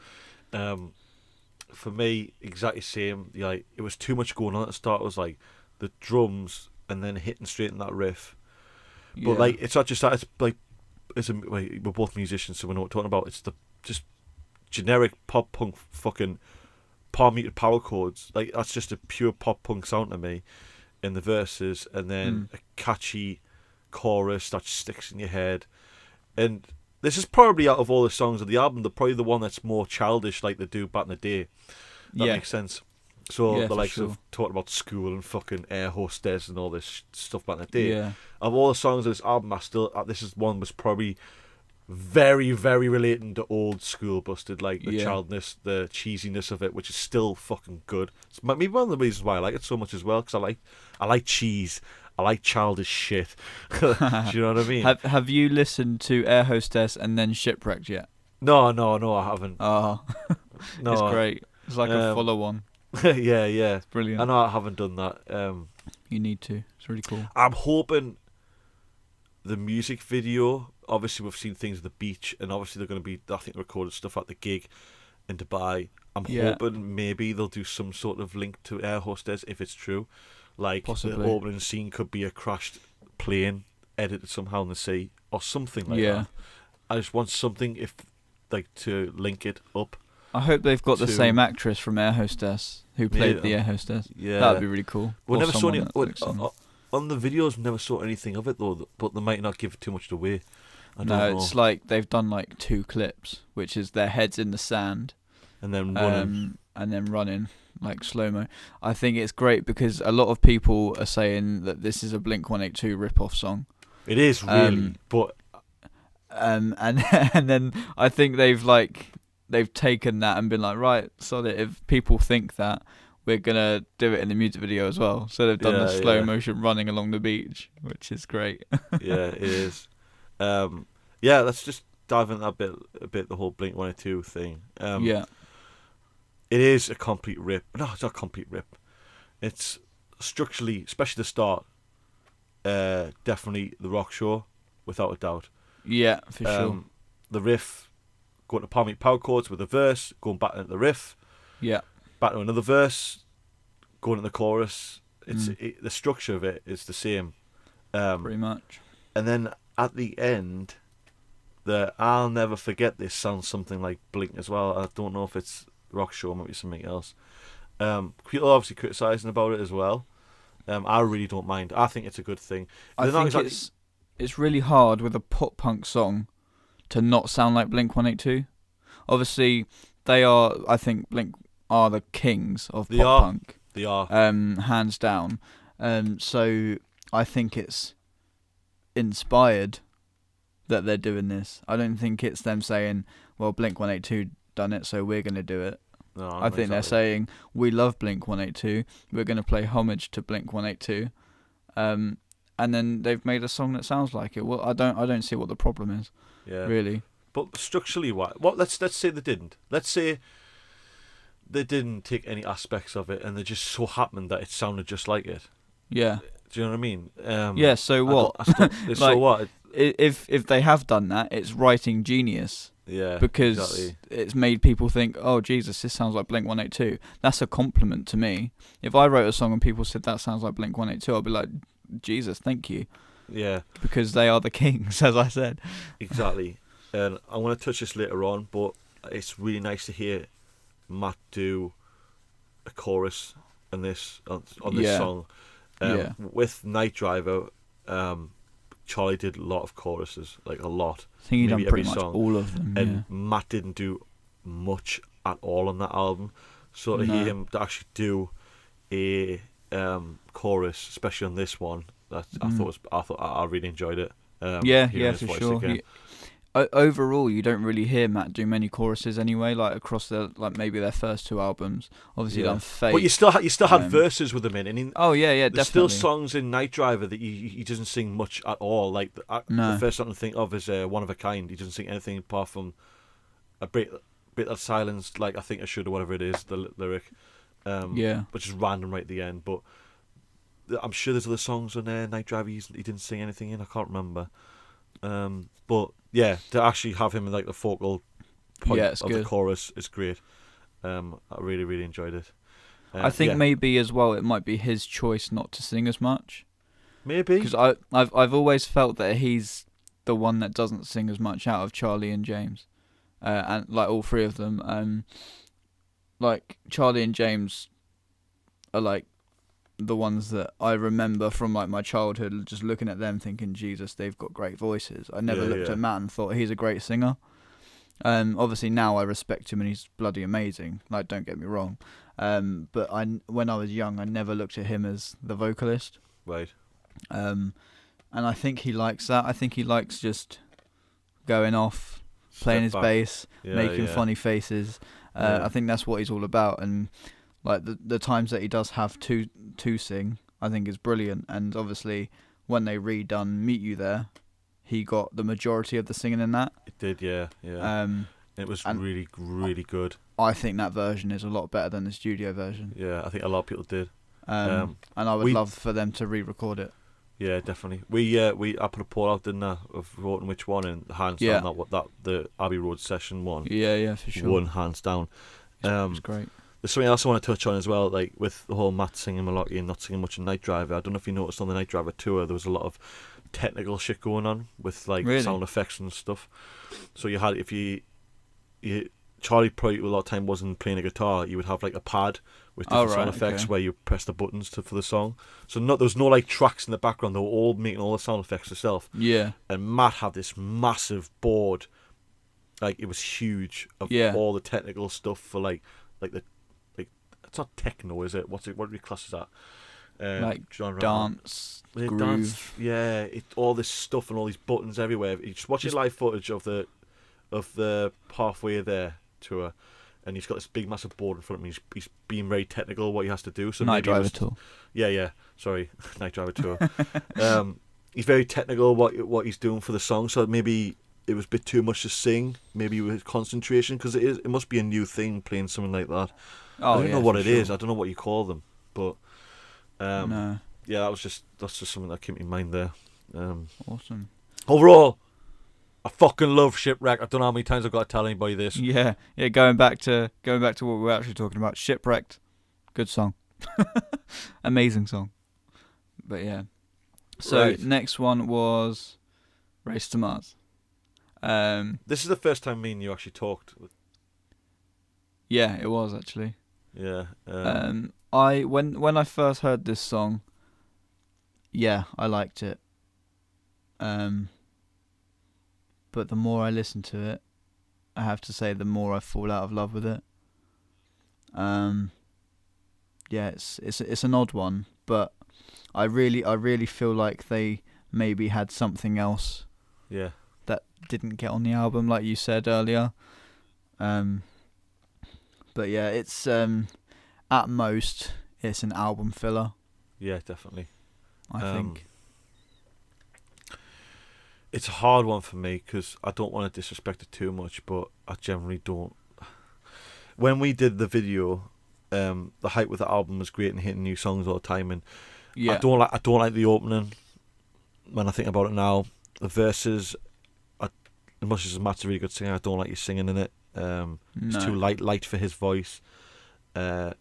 for me, exactly same. Like, it was too much going on at the start. It was like the drums and then hitting straight in that riff. But like, it's not just that. It's like, we're both musicians, so we know what we're talking about. It's the just generic pop punk fucking palm muted power chords. Like, that's just a pure pop punk sound to me in the verses, and then a catchy chorus that sticks in your head. And this is probably, out of all the songs of the album, probably the one that's more childish, like they do back in the day. That makes sense. So the likes of talking about school and fucking air hostess and all this stuff back in the day. Yeah. Of all the songs of this album, this is one was probably very, very relating to old school Busted, like the childness, the cheesiness of it, which is still fucking good. It's maybe one of the reasons why I like it so much as well, because I like cheese. I like childish shit. Do you know what I mean? Have you listened to Air Hostess and then Shipwrecked yet? No, I haven't. Oh, no, it's great. It's like a follow-on. yeah. It's brilliant. I know I haven't done that. You need to. It's really cool. I'm hoping the music video. Obviously, we've seen things at the beach, and obviously they're going to be. I think recorded stuff at the gig in Dubai. I'm hoping maybe they'll do some sort of link to Air Hostess if it's true. Like Possibly. the opening scene could be a crashed plane edited somehow in the sea or something like that. I just want something to link it up. I hope they've got the same actress from Air Hostess who played the Air Hostess. Yeah, that'd be really cool. We never saw any on the videos. We never saw anything of it though. But they might not give too much away. I don't know. It's like they've done like 2 clips, which is their heads in the sand, and then running like slow mo. I think it's great because a lot of people are saying that this is a Blink-182 rip-off song. It is really, but and then I think they've taken that and been like, right, so that if people think that, we're gonna do it in the music video as well. So they've done the slow motion running along the beach, which is great. Yeah, it is. Let's just dive into that a bit. The whole Blink-182 thing. It is a complete rip. No, it's not a complete rip. It's structurally, especially the start, definitely the rock show, without a doubt. Yeah, for sure. The riff, going to power chords with a verse, going back into the riff. Yeah. Back to another verse, going into the chorus. The structure of it is the same. Pretty much. And then at the end, the I'll Never Forget This sounds something like Blink as well. I don't know if it's rock show, maybe something else. People are obviously criticising about it as well. I really don't mind. I think it's a good thing. I think it's really hard with a pop punk song to not sound like Blink-182. Obviously, I think Blink are the kings of pop punk. They are. Hands down. So I think it's inspired that they're doing this. I don't think it's them saying, well, Blink-182 done it, so we're going to do it. No, I think they're saying, we love Blink-182, we're going to play homage to Blink-182, and then they've made a song that sounds like it. Well, I don't see what the problem is, really. But structurally, let's say they didn't. Let's say they didn't take any aspects of it, and they just so happened that it sounded just like it. Yeah. Do you know what I mean? Yeah. So what? So what? If they have done that, it's writing genius. Yeah. Because it's made people think, oh Jesus, this sounds like Blink-182. That's a compliment to me. If I wrote a song and people said that sounds like Blink-182, I'd be like, Jesus, thank you. Yeah. Because they are the kings, as I said. Exactly. And I want to touch this later on, but it's really nice to hear Matt do a chorus on this song. With Night Driver, Charlie did a lot of choruses, like a lot. I think he done pretty much song. all of them. And Matt didn't do much at all on that album. So to hear him to actually do a chorus, especially on this one, I really enjoyed it. For sure. Overall, you don't really hear Matt do many choruses anyway. Like across maybe their first 2 albums. Obviously, done Fate. But you still had verses with him in. And definitely. There's still songs in Night Driver that he doesn't sing much at all. Like the first song I think of is One of a Kind. He doesn't sing anything apart from a bit of silence. Like I think I should or whatever it is. The lyric. Which is random right at the end. But I'm sure there's other songs on there. Night Driver he didn't sing anything in. I can't remember. But yeah, to actually have him in like the focal point of the chorus is great. I really, really enjoyed it. I think maybe as well it might be his choice not to sing as much. Maybe because I've always felt that he's the one that doesn't sing as much out of Charlie and James, and like all 3 of them. Like Charlie and James are like the ones that I remember from like my childhood, just looking at them thinking, Jesus, they've got great voices. I never looked at Matt and thought he's a great singer. Obviously now I respect him and he's bloody amazing. Like, don't get me wrong. But when I was young, I never looked at him as the vocalist. Right. And I think he likes that. I think he likes just going off, playing his bass, making funny faces. I think that's what he's all about. And like the times that he does have to sing, I think is brilliant. And obviously, when they redone Meet You There, he got the majority of the singing in that. It did, yeah. It was really, really good. I think that version is a lot better than the studio version. Yeah, I think a lot of people did. And I would love for them to re-record it. Yeah, definitely. I put a poll out, didn't I, of voting which one, and hands down that the Abbey Road session one. Yeah, for sure. One hands down. It's great. There's something else I want to touch on as well, like with the whole Matt singing Malocki and not singing much in Night Driver. I don't know if you noticed on the Night Driver tour, there was a lot of technical shit going on with like sound effects and stuff. So you had, Charlie probably a lot of time wasn't playing a guitar, you would have like a pad with different sound effects where you press the buttons for the song. So there was no like tracks in the background, they were all making all the sound effects themselves. Yeah. And Matt had this massive board, like it was huge, of all the technical stuff for like it's not techno, is it? What do we class as that? Like genre. dance, groove. Dance, all this stuff and all these buttons everywhere. You just watch his live footage of the Halfway There tour, and he's got this big massive board in front of him. He's being very technical what he has to do. So Night Driver tour. Yeah. Sorry, Night Driver tour. He's very technical what he's doing for the song. So maybe it was a bit too much to sing. Maybe with concentration, because it must be a new thing playing something like that. I don't know what it is. I don't know what you call them, but no. Yeah, that's just something that came to mind there. Awesome. Overall, I fucking love Shipwreck. I don't know how many times I've got to tell anybody this. Yeah. Going back to what we were actually talking about, Shipwrecked, good song, amazing song. But yeah. So next one was Race to Mars. This is the first time me and you actually talked. Yeah, it was actually. Yeah. When I first heard this song, I liked it. But the more I listen to it, I have to say the more I fall out of love with it. It's an odd one, but I really feel like they maybe had something else. Yeah. That didn't get on the album, like you said earlier. But yeah, it's at most it's an album filler. Yeah, definitely. I think it's a hard one for me because I don't want to disrespect it too much, but I generally don't. When we did the video, the hype with the album was great and hitting new songs all the time, and I don't like the opening. When I think about it now, the verses, as much as Matt's a really good singer, I don't like you singing in it. It's too light for his voice. I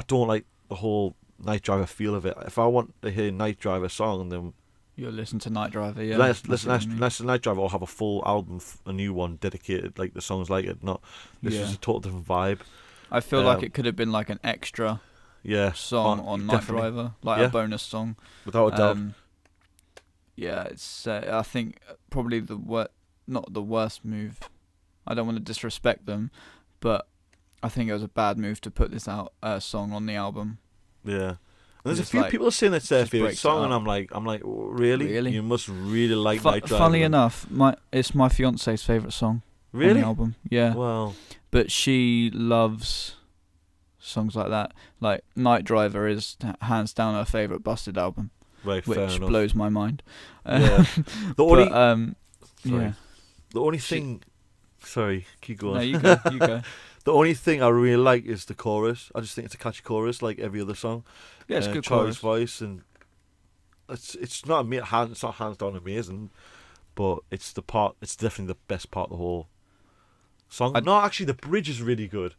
don't like the whole Night Driver feel of it. If I want to hear Night Driver song, then you'll listen to Night Driver. Yeah, listen Night Driver, or have a full album, a new one dedicated, like the songs like it. Not this is a total different vibe. I feel like it could have been like an extra song on Night Driver, like a bonus song, without a doubt. It's I think probably not the worst move. I don't want to disrespect them, but I think it was a bad move to put this song on the album. Yeah. And there's a few people saying it's their favourite song, and I'm like, really? You must really like Night Driver. Funnily enough, it's my fiance's favourite song on the album. Yeah. Wow. But she loves songs like that. Like Night Driver is hands down her favourite Busted album. Right, which blows my mind. Yeah. The only thing. Sorry, keep going. No, you go. You go. The only thing I really like is the chorus. I just think it's a catchy chorus, like every other song. Yeah, it's good Charlie's chorus. voice, and it's not hands down amazing, but it's the part. It's definitely the best part of the whole song. No, actually, the bridge is really good.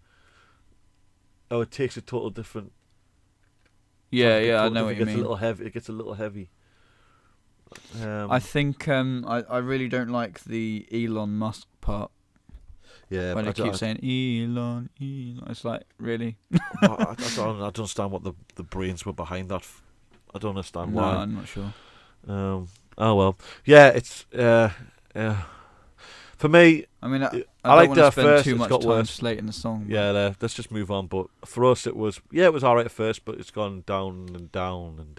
Oh, it takes a total different. Yeah, I know what you mean. It gets a little heavy. I think I really don't like the Elon Musk part. Yeah, when they keep saying Elon, it's like, really? I don't understand what the brains were behind that. I don't understand why. No, I'm not sure. Oh well, yeah, it's for me. I mean, I like don't want that to spend first. too It's much got time worse. slating the song. Yeah, let's just move on. But for us, it was alright at first, but it's gone down and down and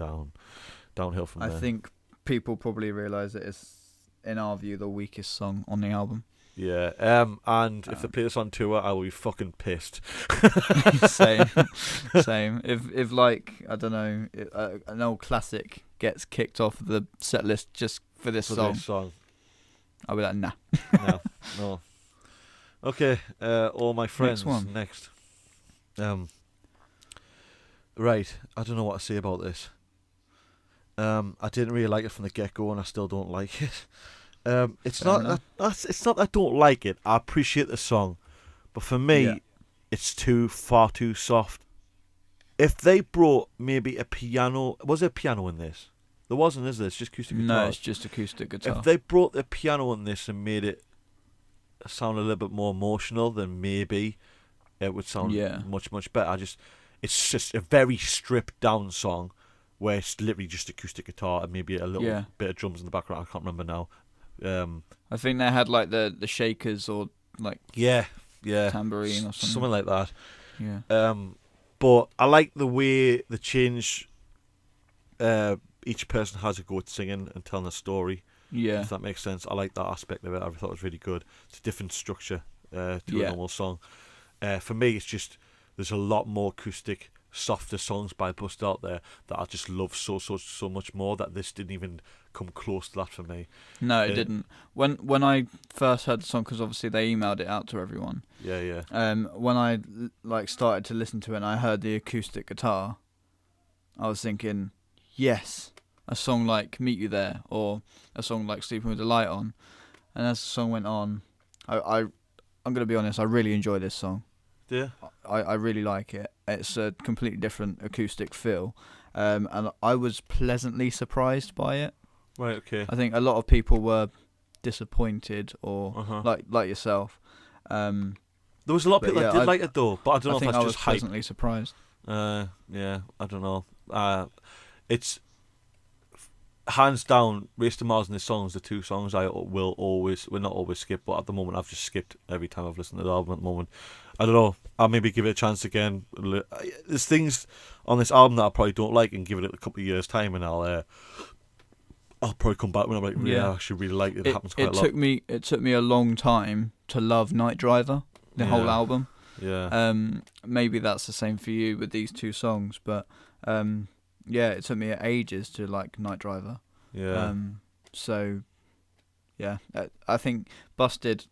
downhill from there. I think people probably realise that it's, in our view, the weakest song on the album. Yeah, and if they play this on tour, I will be fucking pissed. Same. If like, I don't know, an old classic gets kicked off the set list just for this song, I'll be like, nah. No. Okay, all my friends. Next one. Next. Right, I don't know what to say about this. I didn't really like it from the get-go, and I still don't like it. It's Fair not enough. it's not that I don't like it. I appreciate the song, but for me, Yeah. it's far too soft. If they brought maybe a piano, was there a piano in this? There wasn't, is there? It's just acoustic guitar. No, it's just acoustic guitar. If they brought the piano in this and made it sound a little bit more emotional, then maybe it would sound much, much better. It's just a very stripped down song where it's literally just acoustic guitar and maybe a little bit of drums in the background. I can't remember now. I think they had like the shakers or like tambourine or something like that. Yeah. But I like the way they change. Each person has a go at singing and telling a story. Yeah. If that makes sense. I like that aspect of it. I thought it was really good. It's a different structure to a normal song. For me, it's just there's a lot more acoustic, softer songs by Bust out there that I just love so much more, that this didn't even come close to that for me. No, it didn't. When I first heard the song, because obviously they emailed it out to everyone. Yeah. When I like started to listen to it and I heard the acoustic guitar, I was thinking, yes, a song like Meet You There or a song like Sleeping with the Light On. And as the song went on, I'm going to be honest, I really enjoy this song. Yeah. I really like it. It's a completely different acoustic feel. And I was pleasantly surprised by it. Right, okay. I think a lot of people were disappointed or like yourself. There was a lot of people that did like it though, but I don't know if that's just hype. I was pleasantly surprised. Yeah, I don't know. It's hands down, Race to Mars and this song is the two songs I will not always skip, but at the moment I've just skipped every time I've listened to the album at the moment. I don't know, I'll maybe give it a chance again. There's things on this album that I probably don't like, and give it a couple of years time and I'll probably come back when I'm like, I should really like it. It happens quite a lot. It took me a long time to love Night Driver, the whole album. Yeah. Maybe that's the same for you with these two songs, but it took me ages to like Night Driver. Yeah. So, yeah, I think Busted,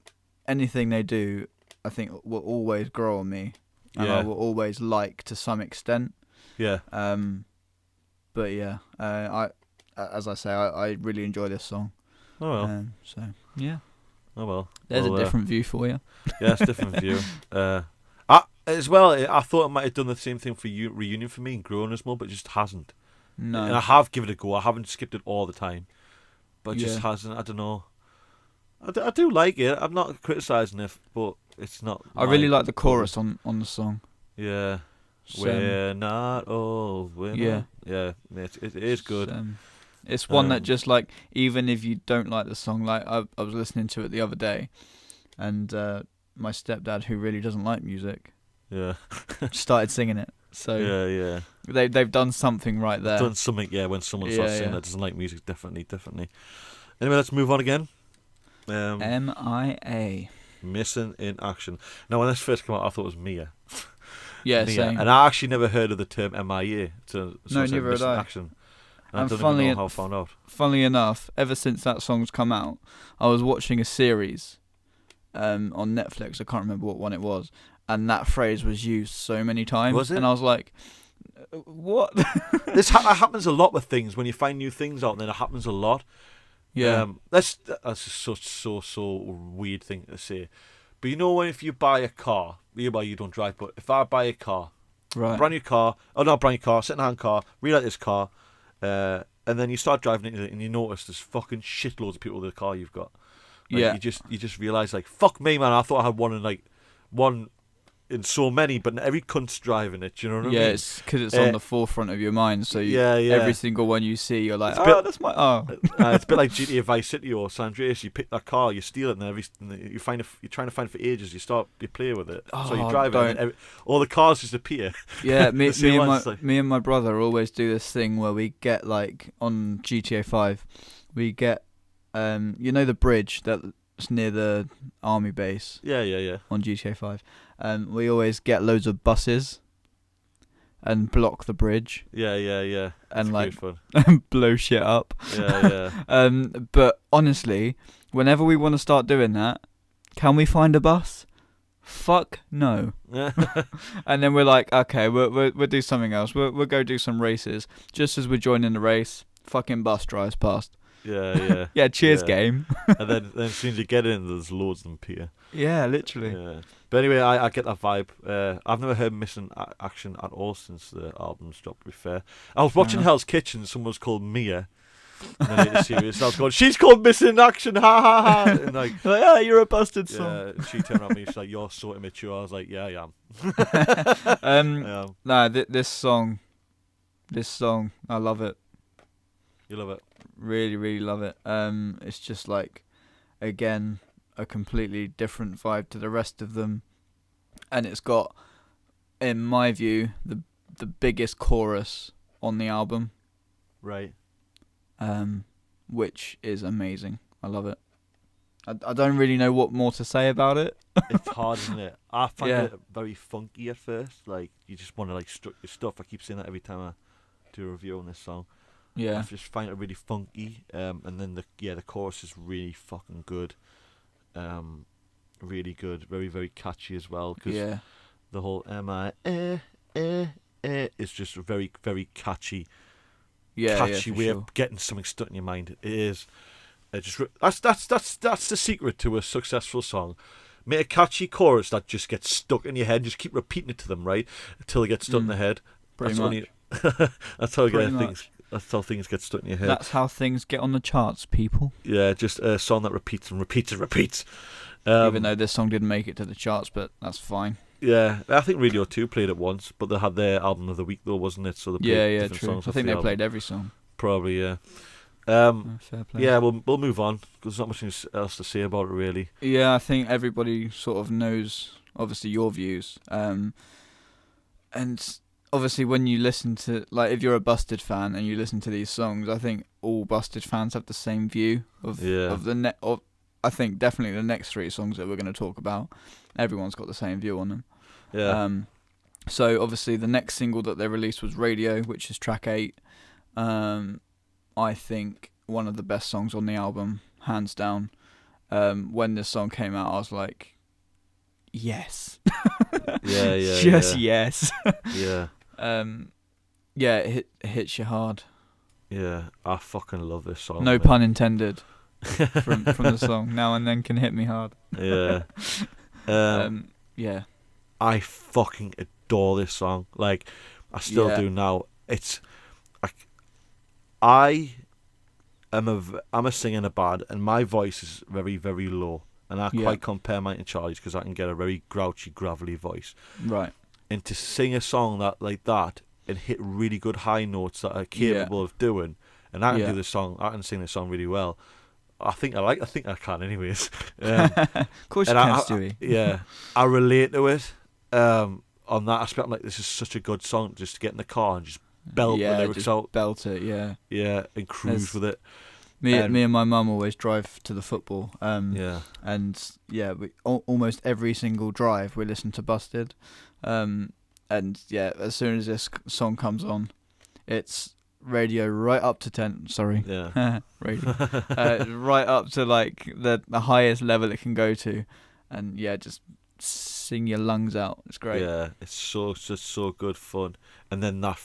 anything they do, I think will always grow on me, and I will always like to some extent. Yeah. But yeah, as I say, I really enjoy this song. Oh well. So yeah. Oh well. There's a different view for you. Yeah, it's a different view. I thought it might have done the same thing for you, Reunion for me and Growing as well, but it just hasn't. No. And I have given it a go. I haven't skipped it all the time, but it just hasn't. I don't know. I do like it. I'm not criticising it, but it's not. I really like the chorus on the song. Yeah. We're not old. Yeah. It is good. It's one that just like, even if you don't like the song, like I was listening to it the other day, and my stepdad, who really doesn't like music, started singing it. So they've done something right there. Done something, when someone starts singing that doesn't like music, definitely. Anyway, let's move on again. MIA. Missing in Action. Now, when this first came out, I thought it was Mia. Yeah, Mia. same. And I actually never heard of the term MIA. No, neither had I. Action. And I don't funnily, even know how I found out. Funnily enough, ever since that song's come out, I was watching a series on Netflix. I can't remember what one it was, and that phrase was used so many times. Was it? And I was like, "What?" This happens a lot with things. When you find new things out, then it happens a lot. Yeah. That's such so weird thing to say, but you know, when if you buy a car, you don't drive, but if I buy a car, right, brand new car, second-hand car, really like this car, and then you start driving it and you notice there's fucking shitloads of people with the car you've got. Like, you just realise, like, fuck me, man, I thought I had one in so many, but every cunt's driving it. Do you know what I mean? Yeah, it's because it's on the forefront of your mind. So every single one you see, you're like, that's my. It's a bit like GTA Vice City or San Andreas. You pick that car, you steal it, and you're trying to find it for ages. You play with it, so you drive it, and all the cars just appear. Yeah, me and my brother always do this thing where we get, like, on GTA 5, we get the bridge that's near the army base. Yeah. On GTA 5. We always get loads of buses and block the bridge. Yeah. And it's like fun. blow shit up. Yeah. But honestly, whenever we want to start doing that, can we find a bus? fuck no. And then we're like, okay, we'll do something else. We'll go do some races. Just as we're joining the race, fucking bus drives past. Yeah. Yeah, cheers, game. And then as soon as you get in, there's loads of them appear. Yeah, literally. Yeah. But anyway, I get that vibe. I've never heard Missing Action at all since the album's dropped, to be fair. I was watching Hell's Kitchen, someone was called Mia. And then it's serious. I was going, she's called Missing Action, ha ha ha. And like, you're a busted son. Yeah, and she turned around me, she's like, you're so immature. I was like, yeah, I am. This song, I love it. You love it? Really, really love it. It's just like, again, a completely different vibe to the rest of them, and it's got, in my view, the biggest chorus on the album. Right. Which is amazing. I love it. I don't really know what more to say about it. It's hard, isn't it? I find it very funky at first. Like, you just want to like strut your stuff. I keep saying that every time I do a review on this song. Yeah. I just find it really funky. And then the chorus is really fucking good. Really good. Very, very catchy as well. Cause the whole is just a very, very catchy. Catchy way of getting something stuck in your mind. It is. That's the secret to a successful song. Make a catchy chorus that just gets stuck in your head. Just keep repeating it to them, right, until it gets stuck in the head. That's how things get stuck in your head. That's how things get on the charts, people. Yeah, just a song that repeats and repeats and repeats. Even though this song didn't make it to the charts, but that's fine. Yeah, I think Radio 2 played it once, but they had their album of the week though, wasn't it? So they played different songs. I think they played every song. Probably, yeah. Fair play. Yeah, we'll move on because there's not much else to say about it really. Yeah, I think everybody sort of knows, obviously, your views. And obviously, when you listen to, like, if you're a Busted fan and you listen to these songs, I think all Busted fans have the same view of I think definitely the next three songs that we're going to talk about. Everyone's got the same view on them. Yeah. So obviously the next single that they released was Radio, which is track 8. I think one of the best songs on the album, hands down. When this song came out, I was like, yes. Just yes. Yeah. It hits you hard. Yeah, I fucking love this song. No pun intended. from the song. Now and Then can hit me hard. Yeah. Yeah. I fucking adore this song. Like, I still do now. It's like, I'm a singer in a band, and my voice is very, very low, and I quite compare mine to Charlie's because I can get a very grouchy, gravelly voice. Right. And to sing a song like that and hit really good high notes that are capable of doing, and I can do this song. I can sing this song really well. I think I can, anyways. Of course you can, Stewy. Yeah, I relate to it on that aspect. I'm like, this is such a good song just to get in the car and just belt the lyrics out. Belt it, yeah. Yeah, and cruise with it. Me and my mum always drive to the football. Yeah. And yeah, we almost every single drive we listen to Busted. And yeah, as soon as this song comes on, it's radio right up to 10. Sorry. Yeah. Radio. Right up to like the highest level it can go to, and yeah, just sing your lungs out. It's great. Yeah, it's just so good fun. And then that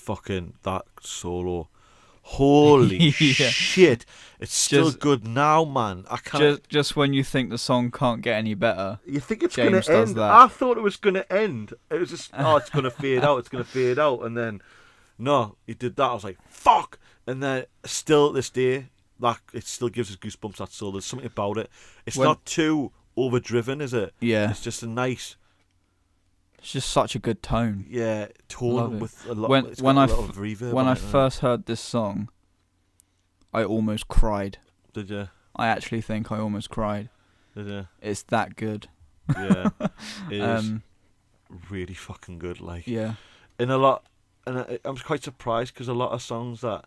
solo, holy shit! It's still good now, man. I can't. Just when you think the song can't get any better, you think it's James gonna does end. that. I thought it was gonna end. It was just it's gonna fade out. It's gonna fade out, and then no, he did that. I was like, fuck. And then still this day, like, it still gives us goosebumps. That solo. There's something about it. It's not too overdriven, is it? Yeah. It's just a nice. It's just such a good tone. Yeah, tone with a lot. When I reverb first heard this song, I almost cried. Did you? I actually think I almost cried. Did you? It's that good. Yeah, it is really fucking good. Like, yeah, in a lot, and I'm quite surprised because a lot of songs that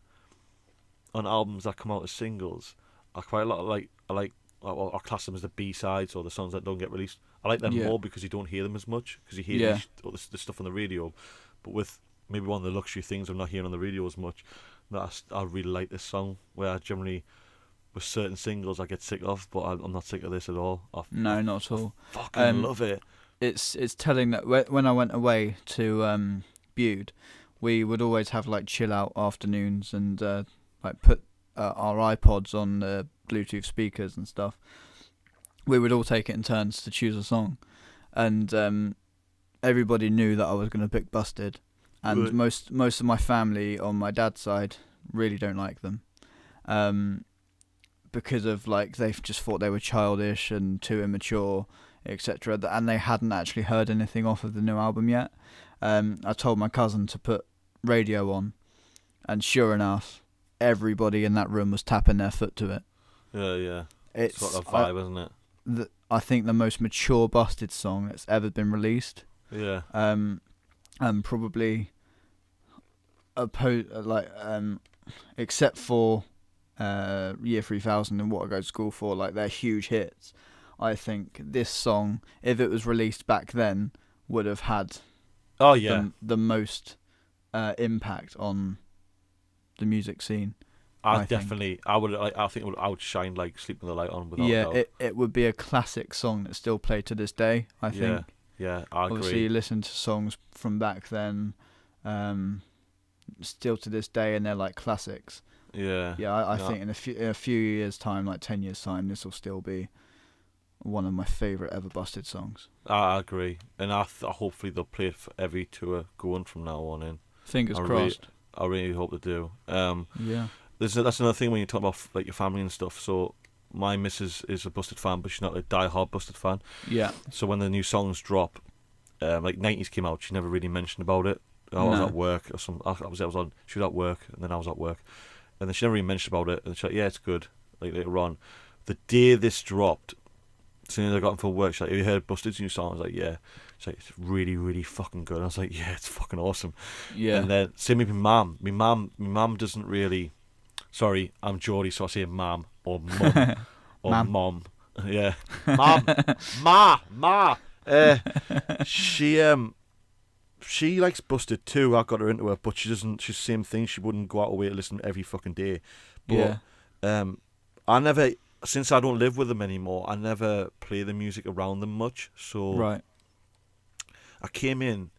on albums that come out as singles are quite a lot of I'll class them as the B-sides or the songs that don't get released. I like them more because you don't hear them as much because you hear the stuff on the radio. But with maybe one of the luxury things I'm not hearing on the radio as much, that I really like this song. Where I generally, with certain singles, I get sick of, but I'm not sick of this at all. No, not at all. Fucking love it. it's telling that when I went away to Bude, we would always have like chill out afternoons and like put our iPods on the Bluetooth speakers and stuff. We would all take it in turns to choose a song, and everybody knew that I was going to pick Busted, and Right. most of my family on my dad's side really don't like them, because of like they just thought they were childish and too immature, etc. And they hadn't actually heard anything off of the new album yet. I told my cousin to put radio on, and sure enough, everybody in that room was tapping their foot to it. Yeah. It's sort of vibe, isn't it? I think the most mature Busted song that's ever been released. Yeah. And probably except for Year 3000 and What I Go to School For, like they're huge hits. I think this song, if it was released back then, would have had the most impact on the music scene. I think I would shine like Sleep with the Light On without a doubt. it would be a classic song that's still played to this day, I think. Yeah, I agree. Obviously, you listen to songs from back then, still to this day, and they're like classics. Yeah. I think in a few years' time, like 10 years' time, this will still be one of my favourite ever Busted songs. I agree, and hopefully they'll play it for every tour going from now on in. Fingers crossed. I really hope they do. Yeah. That's another thing when you talk about like your family and stuff. So my missus is a Busted fan, but she's not a die-hard Busted fan. Yeah. So when the new songs drop, like 90s came out, she never really mentioned about it. I was at work or something. She was at work, and then I was at work, and then she never really mentioned about it. And she's like, "Yeah, it's good." Like later on, the day this dropped, as soon as I got in for work, she's like, "Have you heard Busted's new song?" I was like, "Yeah." She's like, "It's really, really fucking good." And I was like, "Yeah, it's fucking awesome." Yeah. And then same with my mum. My mum doesn't really. Sorry, I'm Geordie, so I say mum or mum or mom. Yeah, mum, ma. She likes Busted too. I got her into it, but she doesn't. She's the same thing. She wouldn't go out of her way to listen every fucking day. But I never. Since I don't live with them anymore, I never play the music around them much. So right. I came in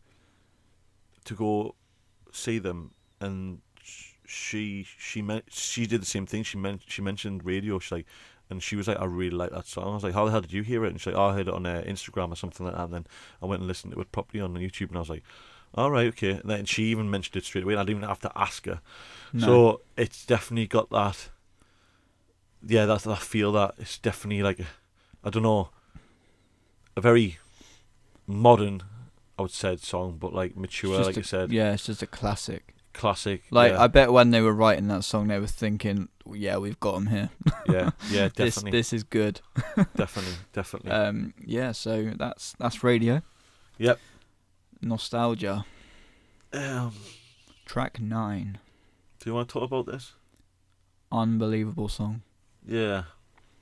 to go see them, and she did the same thing. She mentioned radio. She's like, and she was like, "I really like that song." I was like, "How the hell did you hear it?" And she's like, "Oh, I heard it on Instagram or something like that." And then I went and listened to it properly on YouTube, and I was like, "All right, okay." And then she even mentioned it straight away, and I didn't even have to ask her. No. So it's definitely got that. Yeah, I feel that it's definitely like, I don't know, a very modern, I would say, song, but like mature, like you said. Yeah, it's just a classic. Like, I bet when they were writing that song, they were thinking, "Yeah, we've got them here." yeah, definitely. This is good. definitely. Yeah, so that's radio. Yep. Nostalgia. Track 9. Do you want to talk about this? Unbelievable song. Yeah.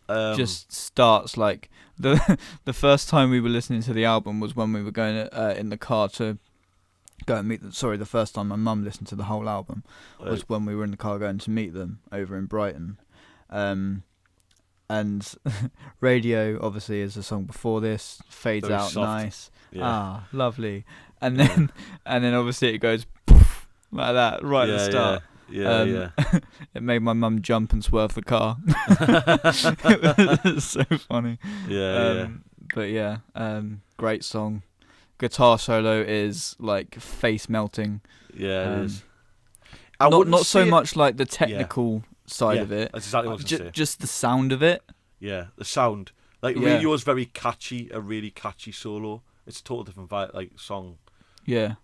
Just starts like the first time we were listening to the album was when we were going in the car to go and meet them. Sorry, the first time my mum listened to the whole album was when we were in the car going to meet them over in Brighton. And Radio obviously is a song before this, fades very out soft. nice. Yeah. Lovely. And then obviously it goes poof, like that right at the start. Yeah. It made my mum jump and swerve the car. It was so funny. But yeah, great song. Guitar solo is like face melting. Yeah, it is. Not so much like the technical side of it. That's exactly what I was going to say. Just the sound of it. Yeah, the sound. Like Radio is very catchy, a really catchy solo. It's a total different vibe, like song. Yeah.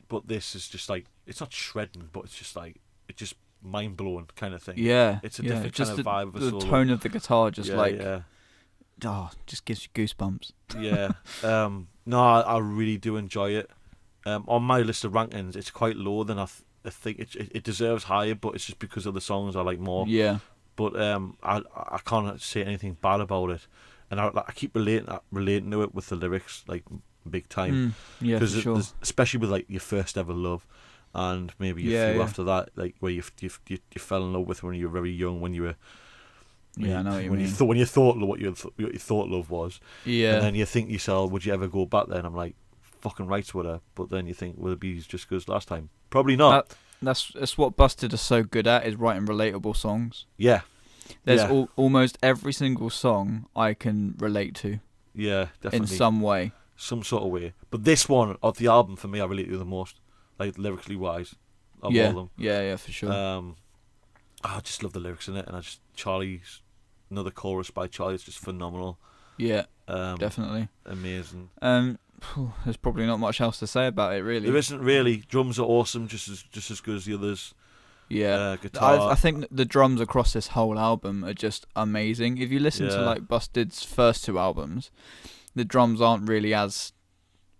But this is just like, it's not shredding, but it's just like, it's just mind blowing kind of thing. Yeah. It's a different kind of vibe of a solo. The tone of the guitar just just gives you goosebumps. Yeah. No, I really do enjoy it. On my list of rankings, it's quite low than I think it deserves higher, but it's just because of the songs I like more. Yeah. But I can't say anything bad about it, and I keep relating to it with the lyrics like big time. Yeah, for sure. Especially with like your first ever love, and maybe a few after that, like where you fell in love with when you were very young, when you were Yeah, I know what you mean. When you thought what you thought love was, Yeah. and then you think to yourself, would you ever go back there? And I'm like, fucking rights with her. But then you think, will it be just good as last time? Probably not. That's what Busted are so good at, is writing relatable songs. Yeah. There's almost every single song I can relate to. Yeah, definitely. In some way. Some sort of way. But this one of the album, for me, I relate to the most, like lyrically wise, of all of them. Yeah, for sure. I just love the lyrics in it, and Charlie's another chorus by Charlie is just phenomenal. Yeah, definitely amazing. There's probably not much else to say about it, really. There isn't really. Drums are awesome, just as good as the others. Yeah, guitar. I think the drums across this whole album are just amazing. If you listen to like Busted's first two albums, the drums aren't really as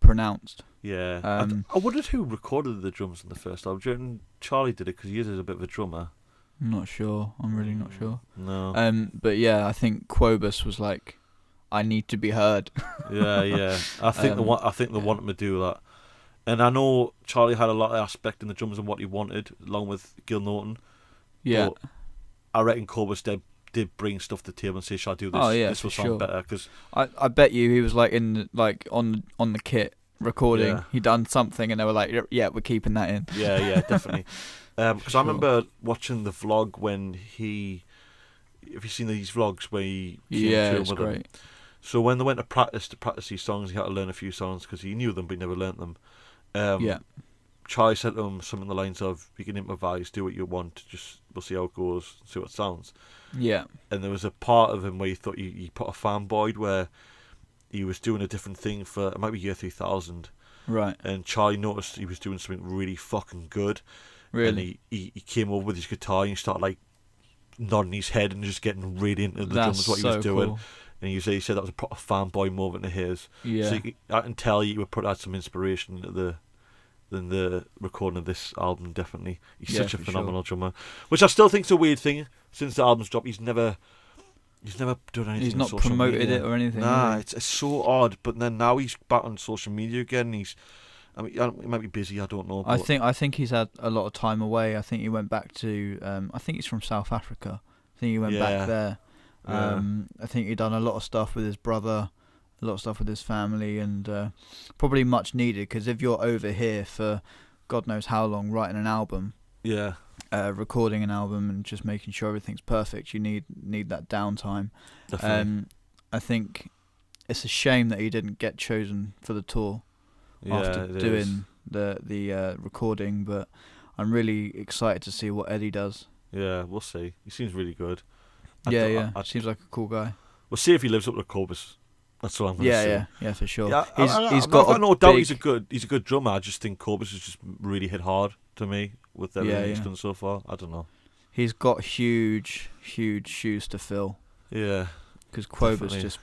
pronounced. Yeah, I wondered who recorded the drums in the first album. Do you reckon Charlie did it because he is a bit of a drummer? I'm not sure. I'm really not sure. No. But yeah, I think Quobus was like, I need to be heard. yeah. I think they want him to do that. And I know Charlie had a lot of aspect in the drums and what he wanted, along with Gil Norton. Yeah. But I reckon Quobus did bring stuff to the table and say, "Shall I do this? Oh yeah, this will sound better." Cause I bet you he was like on the kit recording. He done something and they were like, "Yeah, we're keeping that in." Yeah, definitely. Because I remember watching the vlog when have you seen these vlogs where he came through it's with great. them? So when they went to practice these songs, he had to learn a few songs because he knew them but he never learnt them. Charlie said to him something along the lines of, "You can improvise, do what you want, just we'll see how it goes, see what it sounds." Yeah. And there was a part of him where he thought he put a fanboy where he was doing a different thing for, it might be Year 3000. Right. And Charlie noticed he was doing something really fucking good. Really? And he came over with his guitar and he started like nodding his head and just getting really into the drums, what he was doing. Cool. And he said that was a proper fanboy moment of his. Yeah. So I can tell you would put out some inspiration into the recording of this album, definitely. He's such a phenomenal drummer. Which I still think's a weird thing. Since the album's dropped, he's never done anything. He's not on social promoted media. it or anything. Nah, it's so odd. But then now he's back on social media again. He might be busy. I don't know. But I think he's had a lot of time away. I think he went back to. I think he's from South Africa. I think he went back there. I think he done a lot of stuff with his brother, a lot of stuff with his family, and probably much needed, because if you're over here for God knows how long writing an album, recording an album and just making sure everything's perfect, you need that downtime. Definitely. I think it's a shame that he didn't get chosen for the tour after doing the recording, but I'm really excited to see what Eddie does. Yeah, we'll see. He seems really good. Seems like a cool guy. We'll see if he lives up to Quobus. That's what I'm going to say. Yeah, for sure. Yeah, he's got no doubt he's a good drummer. I just think Quobus has just really hit hard to me with everything he's done so far. I don't know. He's got huge shoes to fill. Yeah, because Quobus just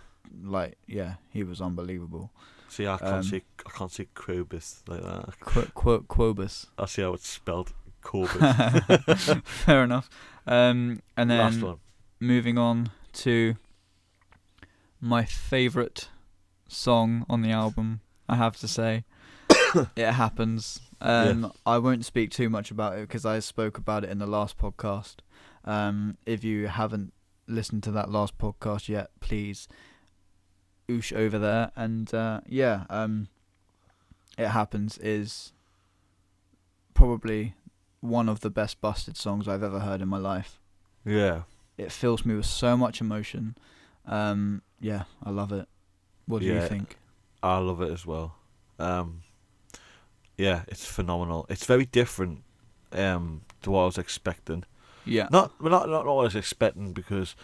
he was unbelievable. See, I can't say Quobus like that. Quobus. I see how it's spelled. Quobus. Fair enough. And then last one. Moving on to my favourite song on the album, I have to say, It Happens. I won't speak too much about it because I spoke about it in the last podcast. If you haven't listened to that last podcast yet, please oosh over there. And It Happens is probably one of the best Busted songs I've ever heard in my life. Yeah. It fills me with so much emotion. I love it. What do you think? I love it as well. It's phenomenal. It's very different to what I was expecting. Yeah. Not what I was expecting, because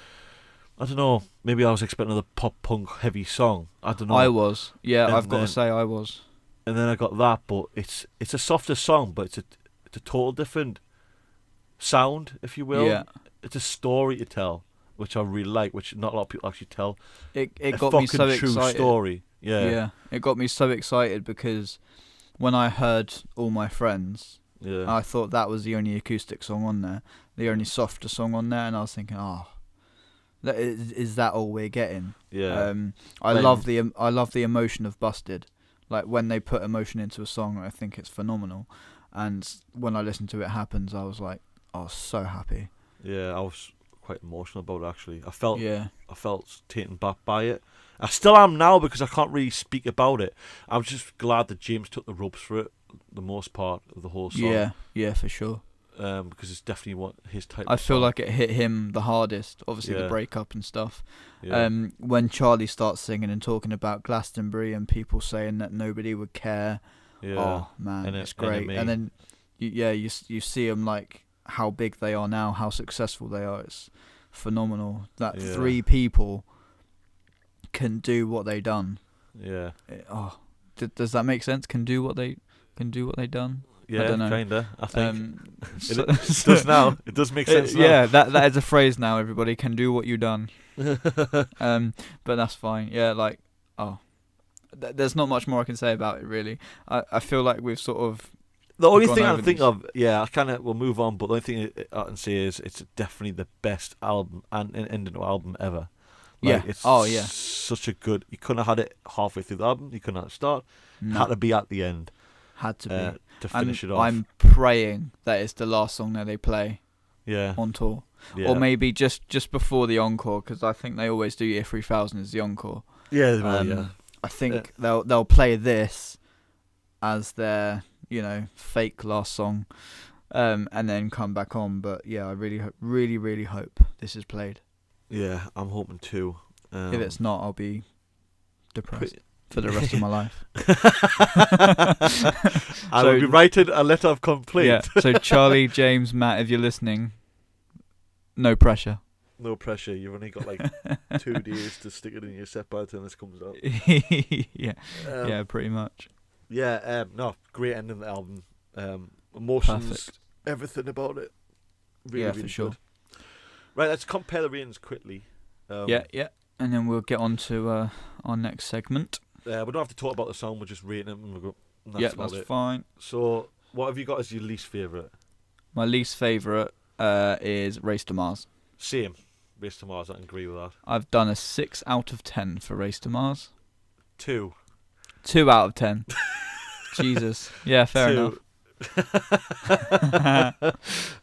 I don't know, maybe I was expecting another pop punk heavy song. I don't know. I was. Yeah, I've got to say I was. And then I got that, but it's a softer song, but it's a total different sound, if you will. Yeah. It's a story to tell, which I really like, which not a lot of people actually tell. It got me so excited. True story. Yeah. It got me so excited because when I heard All My Friends, I thought that was the only acoustic song on there, the only softer song on there, and I was thinking, is that all we're getting? Yeah. I love the emotion of Busted. Like when they put emotion into a song, I think it's phenomenal. And when I listened to It Happens, I was like, so happy. Yeah, I was quite emotional about it, actually. I felt Yeah. taken back by it. I still am now because I can't really speak about it. I'm just glad that James took the ropes for it, the most part of the whole song. Yeah, for sure. Because it's definitely what his type. I of feel song. like it hit him the hardest. Obviously, the Yeah. breakup and stuff. Yeah. When Charlie starts singing and talking about Glastonbury and people saying that nobody would care. Yeah. Oh man, it's great. Enemy. And then, you see them like how big they are now, how successful they are. It's phenomenal that 3 people can do what they done. Yeah. Does that make sense? Can do what they done. Yeah, I don't know. Kinda. I think So, it does now. It does make sense now. Yeah, that is a phrase now. Everybody can do what you done. But that's fine. Yeah, like there's not much more I can say about it really. I feel like we've sort of. The only gone thing I over think this. of, I kind of will move on. But the only thing I can say is it's definitely the best album and ending album ever. Like, Yeah. It's Yeah. such a good. You couldn't have had it halfway through the album. You couldn't have start. No, Had to be at the end had to be. to finish And it off. I'm praying that it's the last song that they play yeah. on tour, Yeah. or maybe just before the encore, because I think they always do Year 3000 as the encore. Yeah. Well, yeah. I think they'll play this as their fake last song, and then come back on. But yeah, I really hope this is played. Yeah. I'm hoping too. If it's not, I'll be depressed for the rest of my life. I will be writing a letter of complaint. Yeah. So Charlie, James, Matt, if you're listening, no pressure. No pressure. You've only got like 2 days to stick it in your set by the time this comes out. Yeah. Yeah, pretty much. Yeah. No, great ending of the album. Emotions, Perfect. everything about it. Really, Yeah, really for sure. good. Right, let's compare the ratings quickly. Yeah. And then we'll get on to our next segment. We don't have to talk about the song. We're just rating them. And we'll go, and that's about that's it. fine. So, what have you got as your least favourite? My least favourite is Race to Mars. Same. Race to Mars. I can agree with that. I've done a 6 out of 10 for Race to Mars. 2. 2 out of 10. Jesus. Yeah, fair 2. enough.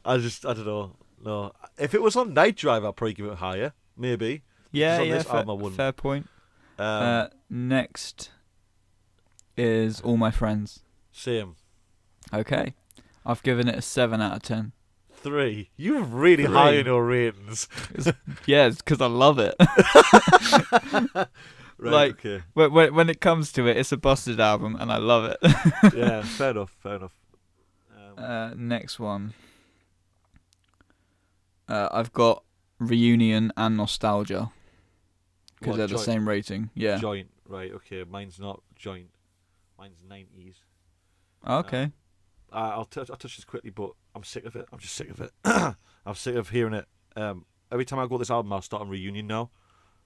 I don't know. No, if it was on Night Drive, I'd probably give it higher. Maybe. Yeah, on this album, I wouldn't. fair point. Um, Next is All My Friends. Same. Okay. I've given it a 7 out of 10. 3. You're really 3. high in your ratings. Yeah, it's because I love it. Right, like, okay. when it comes to it, it's a busted album, and I love it. Yeah, fair enough. Next one. I've got Reunion and Nostalgia. Because What, they're the joint? same rating. Yeah. Joint. Right, okay. Mine's not joint. Mine's 90s. Okay. I'll touch this quickly, but I'm sick of it. I'm just sick of it. I'm sick of hearing it. Every time I go to this album, I'll start on Reunion now.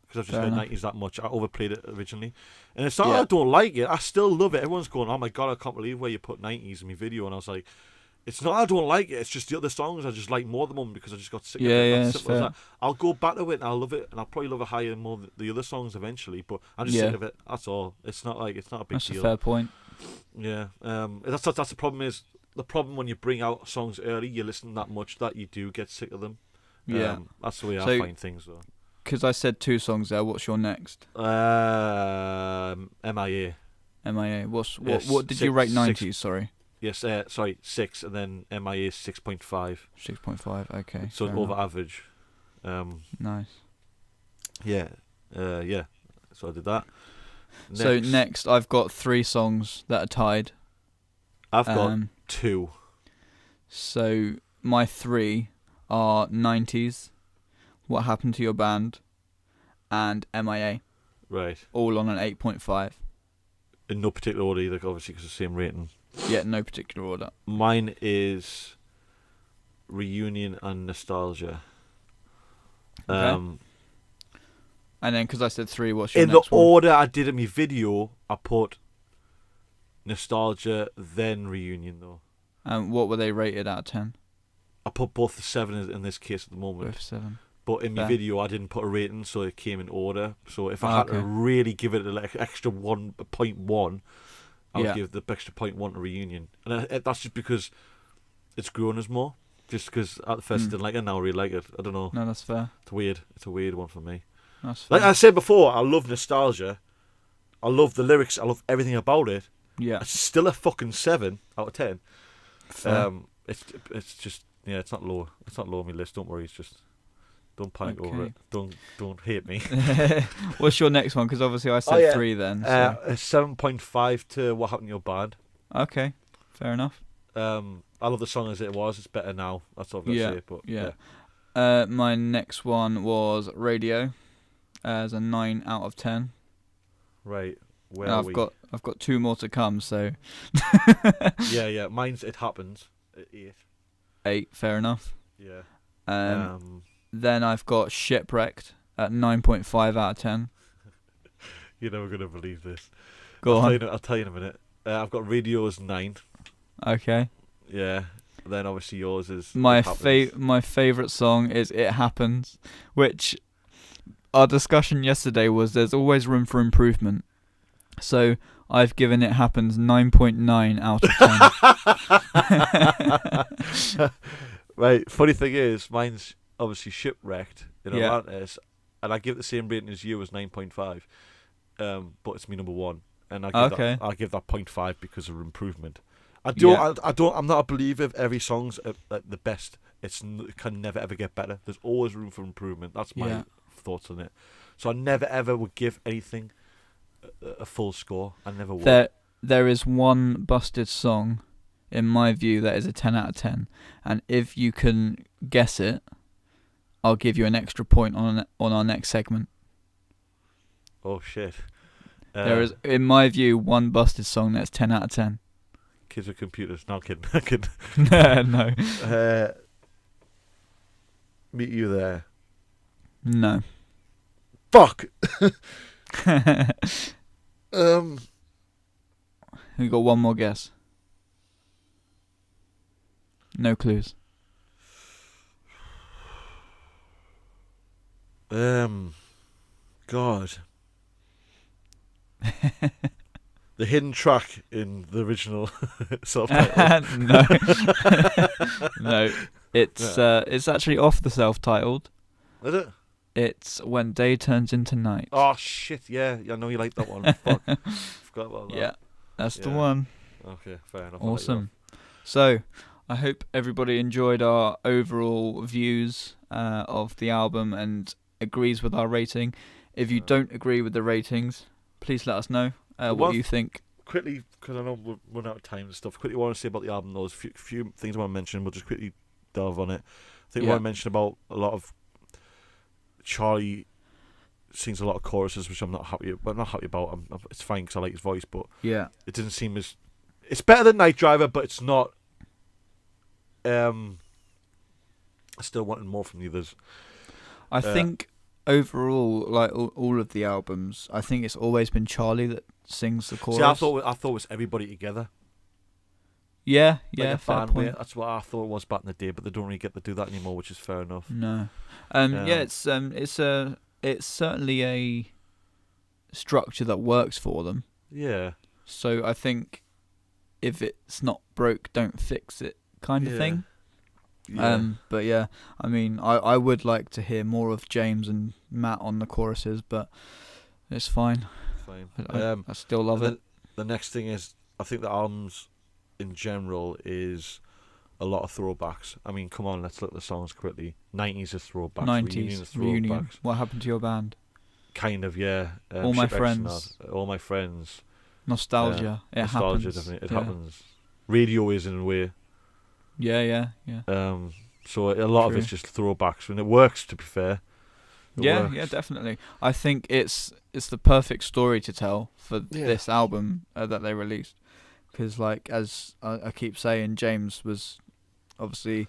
Because I've just Fair heard enough. 90s that much. I overplayed it originally. And it's not Yeah. that I don't like it. I still love it. Everyone's going, oh my God, I can't believe where you put 90s in my video. And I was like, it's not I don't like it. It's just the other songs I just like more than them because I just got sick of it. Yeah, That's it's simple as fair. that. I'll go back to it and I'll love it. And I'll probably love it higher than more the other songs eventually. But I'm just sick of it. That's all. It's not a big That's deal. a fair point. Yeah. That's the problem is, the problem when you bring out songs early, you listen that much that you do get sick of them. Yeah. That's the way I So- find things though. Because I said 2 songs there. What's your next? MIA. MIA. Yes, What did you 6 rate 90s? Sorry. Yes, 6, and then MIA 6.5. 6.5. Okay. So fair over enough. average. Nice. Yeah. So I did that. So next, I've got 3 songs that are tied. I've got 2. So my 3 are 90s, What Happened to Your Band, and MIA. Right. All on an 8.5. In no particular order either, obviously, because it's the same rating. Yeah, no particular order. Mine is Reunion and Nostalgia. Okay. And then, because I said 3, what's your In the next one? order I did in my video, I put Nostalgia, then Reunion, though. What were they rated out of 10? I put both the 7 in this case at the moment. Both 7. But in my Fair. video, I didn't put a rating, so it came in order. So if I had to Okay. really give it an extra 1.1, I would Yeah. give the extra 0.1 to Reunion. And that's just because it's grown us more. Just because at the first I didn't like it, now I really like it. I don't know. No, that's fair. It's weird. It's a weird one for me. That's fair. Like I said before, I love nostalgia. I love the lyrics. I love everything about it. Yeah. It's still a fucking 7 out of 10. Fair. It's just it's not low. It's not low on my list. Don't worry. It's just don't panic over it. Don't hate me. What's your next one? Because obviously I said 3 then. So. A 7.5 to What Happened to Your Band. Okay, fair enough. I love the song as it was. It's better now. That's all I've got to say. But yeah. My next one was Radio, as a 9 out of 10. Right. Where I've got 2 more to come. So. yeah. Mine's It Happens at 8. 8, fair enough. Yeah. Then I've got Shipwrecked at 9.5 out of 10. You're never gonna believe this. I'll tell you in a minute. I've got Radio's 9. Okay. Yeah. Then obviously yours is my favourite song is It Happens, which our discussion yesterday was there's always room for improvement. So I've given It Happens 9.9 out of 10. Right. Funny thing is, mine's obviously Shipwrecked in Atlantis, and I give it the same rating as you as 9.5. But it's my number 1, and I give that 0.5 because of improvement. I'm not a believer of every song's the best. It can never ever get better. There's always room for improvement. That's my thoughts on it. So I never ever would give anything a full score. I never would. There is one busted song, in my view, that is a 10 out of 10, and if you can guess it, I'll give you an extra point on our next segment. Oh shit! There is, in my view, one busted song that's 10 out of 10. Kids with computers. No, I'm kidding. No. Meet You There. No. Fuck. We got one more guess. No clues. God. The hidden track in the original self-titled. No. No. It's actually off the self-titled. Is it? It's When Day Turns Into Night. Oh shit! Yeah, I know you like that one. Fuck, forgot about that. Yeah, that's the one. Okay, fair enough. Awesome. So, I hope everybody enjoyed our overall views of the album and agrees with our rating. If you don't agree with the ratings, please let us know what you think. Quickly, because I know we're running out of time and stuff. Quickly, what I want to say about the album, those few things I want to mention. We'll just quickly delve on it. I think I want to mention about a lot of Charlie sings a lot of choruses, which I'm not happy. Well, not happy about. It's fine because I like his voice, but it doesn't seem as. It's better than Night Driver, but it's not. I still wanted more from the others. I think overall, like all of the albums, I think it's always been Charlie that sings the chorus. See, I thought it was everybody together. Yeah, like fair point. That's what I thought it was back in the day, but they don't really get to do that anymore, which is fair enough. No, it's certainly a structure that works for them. Yeah. So I think if it's not broke, don't fix it, kind of thing. Yeah. But yeah, I mean, I would like to hear more of James and Matt on the choruses, but it's fine. I still love it. The next thing is, I think the albums in general is a lot of throwbacks. I mean, come on, let's look at the songs quickly. 90s is throwbacks. 90s reunion. What Happened to Your Band? Kind of, yeah. All My Friends. All My Friends. Nostalgia. It happens. Definitely. It happens. Radio is in a way. Yeah. So a lot of it's just throwbacks, and it works. To be fair. Yeah, definitely. I think it's the perfect story to tell for this album that they released, because like as I keep saying, James was obviously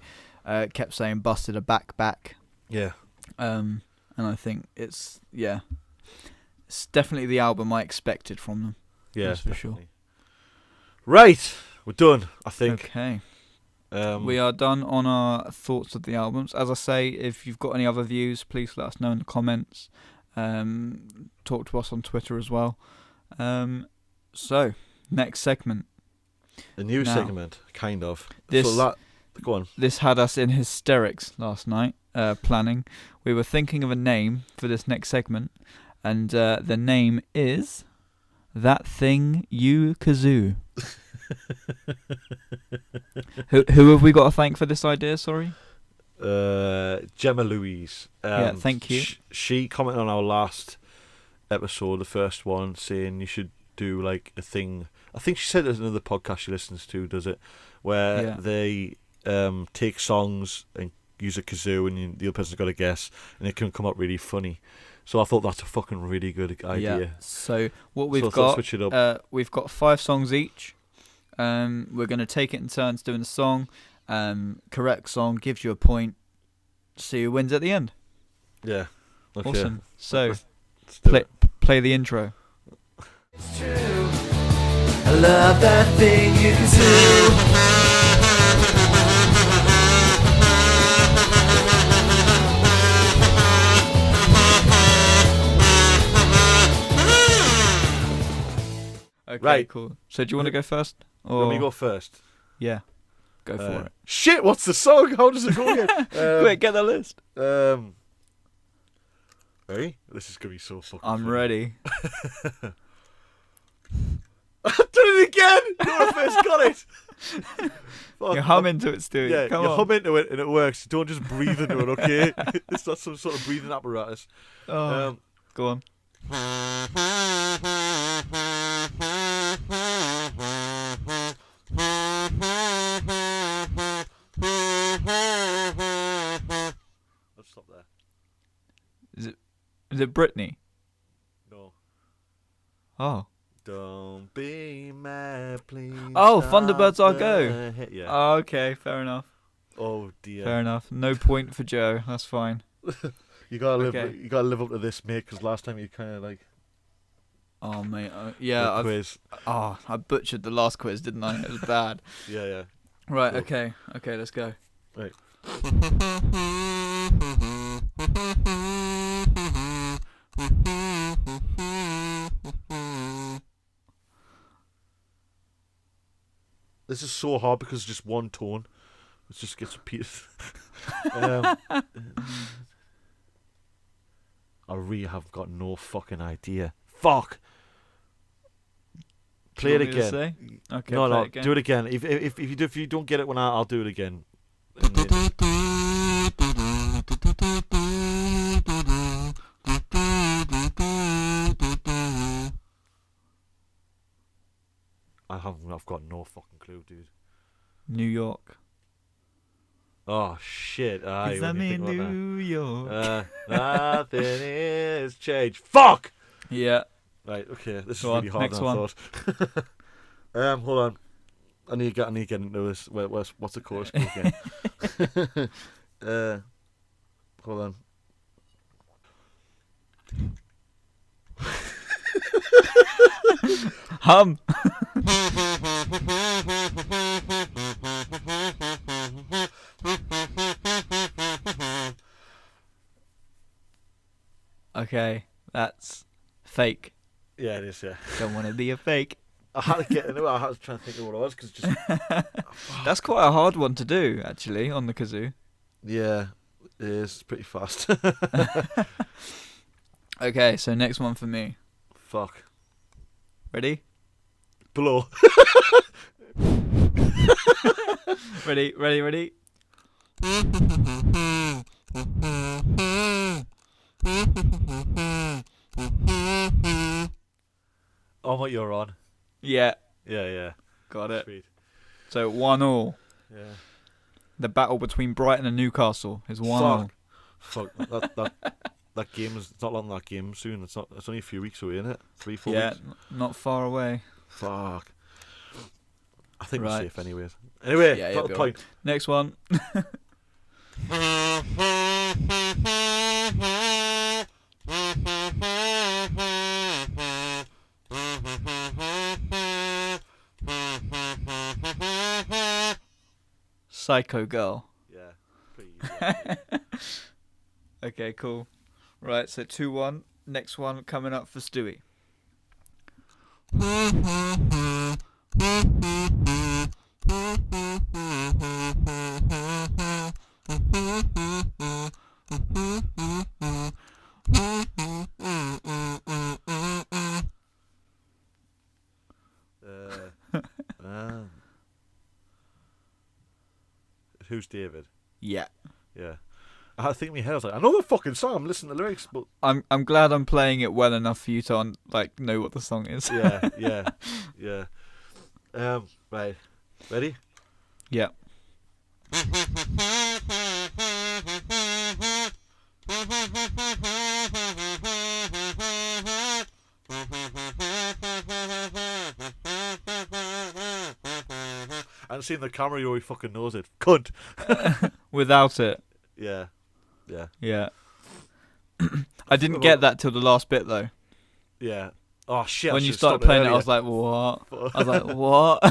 kept saying busted a back. Yeah. And I think it's definitely the album I expected from them. Yeah, that's for sure. Right, we're done, I think. Okay. We are done on our thoughts of the albums. As I say, if you've got any other views, please let us know in the comments. Talk to us on Twitter as well. So, next segment. The new segment, kind of. This, so that Go on. This had us in hysterics last night, planning. We were thinking of a name for this next segment, and the name is That Thing You Kazoo. Who have we got to thank for this idea, sorry? Gemma Louise. Yeah, thank you. She commented on our last episode, the first one, saying you should do like a thing. I think she said there's another podcast she listens to, does it? Where they take songs and use a kazoo, and the other person's got to guess, and it can come up really funny. So I thought that's a fucking really good idea. Yeah. So what we've got, switch it up. We've got 5 songs each. We're going to take it in turns doing the song. Correct song gives you a point. See who wins at the end. Yeah. Okay. Awesome. So Let's play the intro. It's true. I love that thing you can Okay, right. Cool. So do you want to go first? Or Let me go first. Yeah. Go for it. Shit, what's the song? How does it go again? Quick, get the list. Ready? This is going to be so fucking I'm funny. ready. I did it again! You know when I first got it! Fuck, You hum into it, Stewy. Yeah, Come you on. hum into it and it works. Don't just breathe into it, okay? It's not some sort of breathing apparatus. Oh, go on. Let's stop there. Is it Britney? No. Oh. Don't be mad, please. Oh, stop Thunderbirds Are the Go. hit. Yeah. Oh, okay, fair enough. Oh dear. Fair enough. No point for Joe. That's fine. You gotta live. Okay. You gotta live up to this, mate. Because last time you kind of like. Oh mate, yeah. Quiz. I butchered the last quiz, didn't I? It was bad. Yeah. Right. Cool. Okay. Let's go. Right. This is so hard because it's just one tone. It just gets repeated. I really have got no fucking idea. Fuck. Play it again. Okay. No, play no. it again. Do it again. If you don't get it when I'll do it again. And then- I've got no fucking clue, dude. New York. Oh shit! Is that in New York? Nothing is changed. Fuck. Yeah. Right. Okay. This is Go on, really hard next than I one. thought. Hold on. I need to get into this. What's the chorus called again? Hold on. Hum. Okay, that's fake. Yeah, it is. Yeah. Don't want to be a fake. I had to get into it. I was trying to think of what it was because just. That's quite a hard one to do, actually, on the kazoo. Yeah, it is. It's pretty fast. Okay, so next one for me. Fuck. Ready? Blow. Ready? Oh, what you're on. Yeah, Yeah. got it. Sweet. So 1-1. Yeah. The battle between Brighton and Newcastle is 1-1. Fuck. That game is. It's not long. That game soon. It's not. It's only a few weeks away, isn't it? 3-4 Yeah, weeks. not far away. Fuck. I think we're Right. safe, anyways. Anyway, Yeah, got you'll the be point. Next one. Psycho Girl. Yeah. Pretty easy. Okay, cool. Right, so 2-1. Next one coming up for Stewy. Who's David? Yeah. Yeah. I think in my head I was like, I know the fucking song. I'm listening to the lyrics, but I'm glad I'm playing it well enough for you to know what the song is. yeah. Right. Ready? Yeah. I haven't seen the camera, he already fucking knows it. Cunt. Without it. Yeah. Yeah. I didn't get that till the last bit though. Yeah. Oh shit. When you started playing it, I was like, what? I was like, what?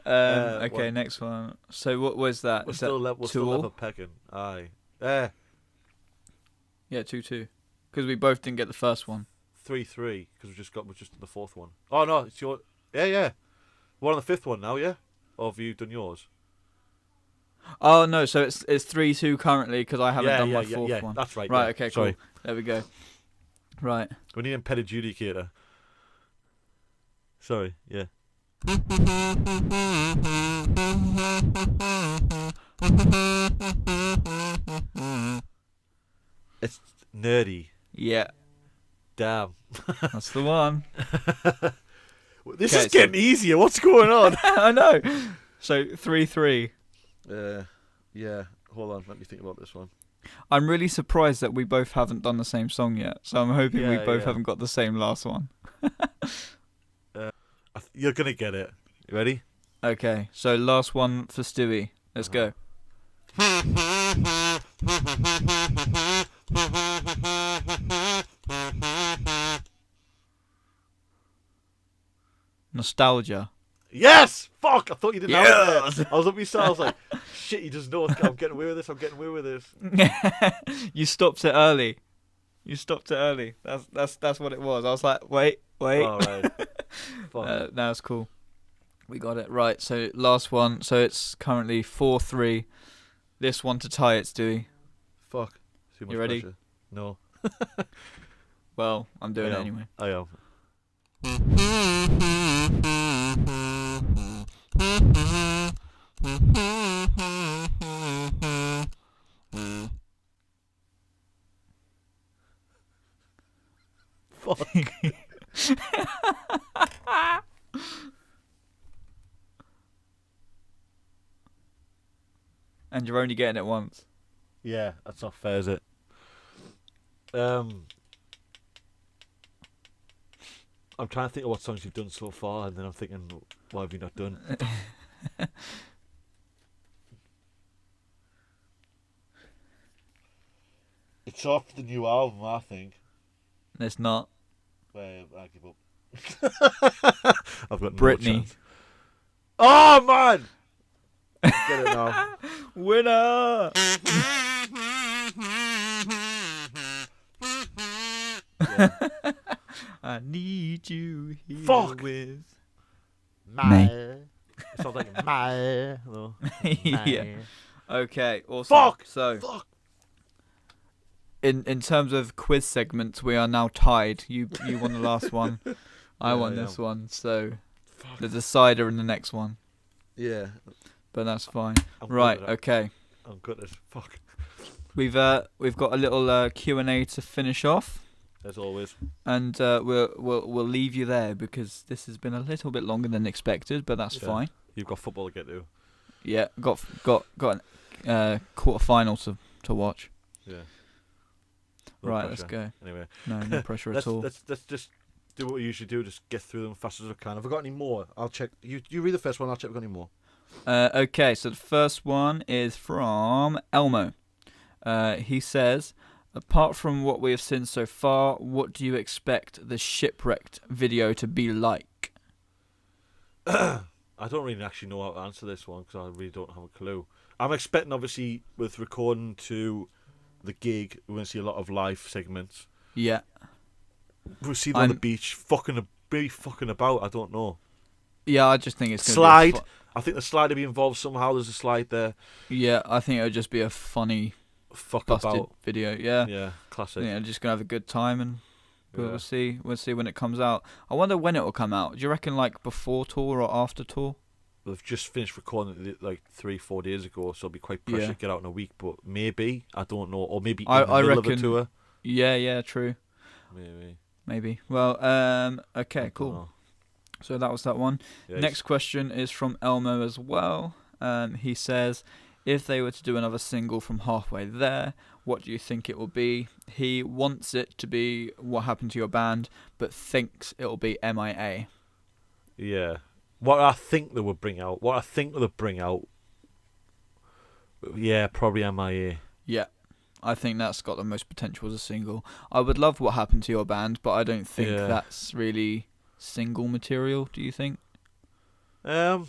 Okay, next one. So what was that? We're Is still that we're 2-2? still level pecking. Aye. Yeah, 2-2. Because we both didn't get the first one. 3-3 because we're just the fourth one. Oh no, it's your. Yeah. We're on the fifth one now, yeah. Or have you done yours? Oh no, so it's 3-2 currently because I haven't done my fourth one. That's right. Right. Yeah. Okay. Sorry. Cool. There we go. Right. We need an adjudicator. Sorry. Yeah. It's nerdy. Yeah. Damn. That's the one. This is getting easier. What's going on? I know. So 3-3. Yeah. Hold on. Let me think about this one. I'm really surprised that we both haven't done the same song yet. So I'm hoping we both haven't got the same last one. You're gonna get it. You ready? Okay. So last one for Stewy. Let's go. Nostalgia. Yes! Fuck! I thought you didn't have it. I was up your side. I was like, shit, you just know I'm getting away with this. I'm getting away with this. You stopped it early. That's what it was. I was like, wait. All right. No, it's cool. We got it right. So last one. So it's currently 4-3. This one to tie it, Stewy. Fuck. Too much You ready? Pressure. No. Well, I'm doing it anyway. I am. Fuck. And you're only getting it once. Yeah, that's not fair, is it? I'm trying to think of what songs you've done so far, and then I'm thinking, what have you not done? It's off the new album, I think. It's not. Well, I give up. I've got Britney. No chance. Oh man! Get it now. Winner! I need you here. Fuck. With My. It sounds like my. No. Yeah. Okay, awesome. Fuck! So, Fuck! in terms of quiz segments, we are now tied. You won the last one. I won this one. So, Fuck. the decider in the next one. Yeah. But that's fine. I'm Right. good at it. Okay. I'm good at it. Fuck. We've got a little Q&A to finish off. As always. And we'll leave you there because this has been a little bit longer than expected, but that's fine. You've got football to get to. Yeah, got an quarter final to watch. Yeah. Right, let's go. Anyway. No pressure at all. Let's just do what we usually do. Just get through them as fast as we can. Have I got any more? I'll check. You read the first one. I'll check if I've got any more. Okay, so the first one is from Elmo. He says, apart from what we have seen so far, what do you expect the Shipwrecked video to be like? I don't really actually know how to answer this one because I really don't have a clue. I'm expecting, obviously, with recording to the gig, we're going to see a lot of live segments. Yeah. We'll see them on the beach, fucking about. I don't know. Yeah, I just think it's going slide. to be I think the slide will be involved somehow. There's a slide there. Yeah, I think it'll just be a funny, busted about video. Yeah. Yeah, classic. Yeah, just gonna have a good time, and we'll see. We'll see when it comes out. I wonder when it will come out. Do you reckon like before tour or after tour? they've just finished recording it like 3-4 days ago, so it'll be quite pressure to get out in a week. But maybe, I don't know, or maybe in the middle of a tour. Yeah, true. Maybe. Well, okay, cool. So that was that one. Yes. Next question is from Elmo as well. He says, if they were to do another single from Halfway There, what do you think it will be? He wants it to be What Happened to Your Band, but thinks it will be MIA. Yeah. What I think they would bring out. Yeah, probably MIA. Yeah. I think that's got the most potential as a single. I would love What Happened to Your Band, but I don't think that's really single material, do you think? I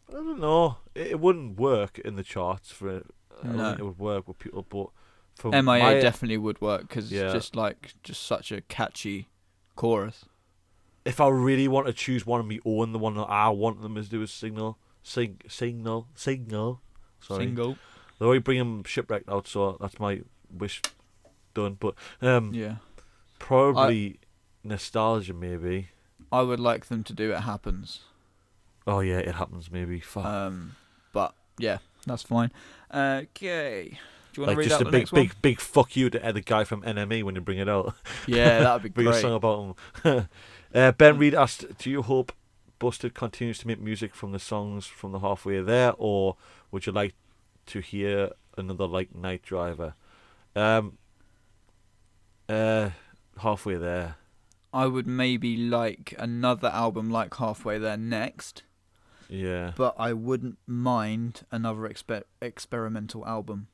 don't know. It wouldn't work in the charts for it. I don't think it would work with people, but for MIA definitely would work because it's just such a catchy chorus. If I really want to choose one of my own, the one that I want them to do is Signal. Sorry. Single. They're already bringing Shipwrecked out, so that's my wish done. But probably Nostalgia, maybe. I would like them to do It Happens. Oh yeah, It Happens, maybe. Fuck. But yeah, that's fine. Okay. Do you want to read just out the next one? big fuck you to the guy from NME when you bring it out. Yeah, that'd be bring great. a song about him. Ben Reed asked, do you hope Busted continues to make music from the songs from the Halfway There, or would you like to hear another like Night Driver? Halfway There. I would maybe like another album like Halfway There next. Yeah. But I wouldn't mind another experimental album.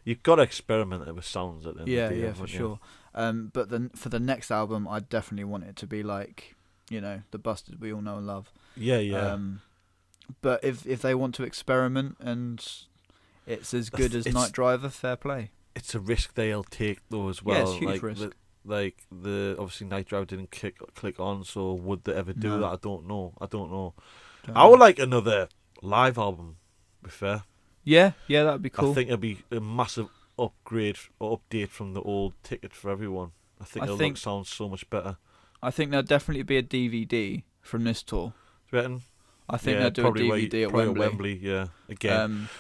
You've got to experiment with sounds at the end of the day. Yeah, for sure. But then for the next album, I definitely want it to be like, the Busted we all know and love. Yeah. But if they want to experiment and it's as good as Night Driver, fair play. It's a risk they'll take though as well. Yeah, it's huge risk. The obviously Night Driver didn't click on, so would they ever do that? I don't know. I would like another live album, to be fair. Yeah, that would be cool. I think it'd be a massive upgrade or update from the old Ticket for Everyone. I think it'll sound so much better. I think there'll definitely be a DVD from this tour. Do you reckon? I think they'll do a DVD at Wembley. Yeah, again.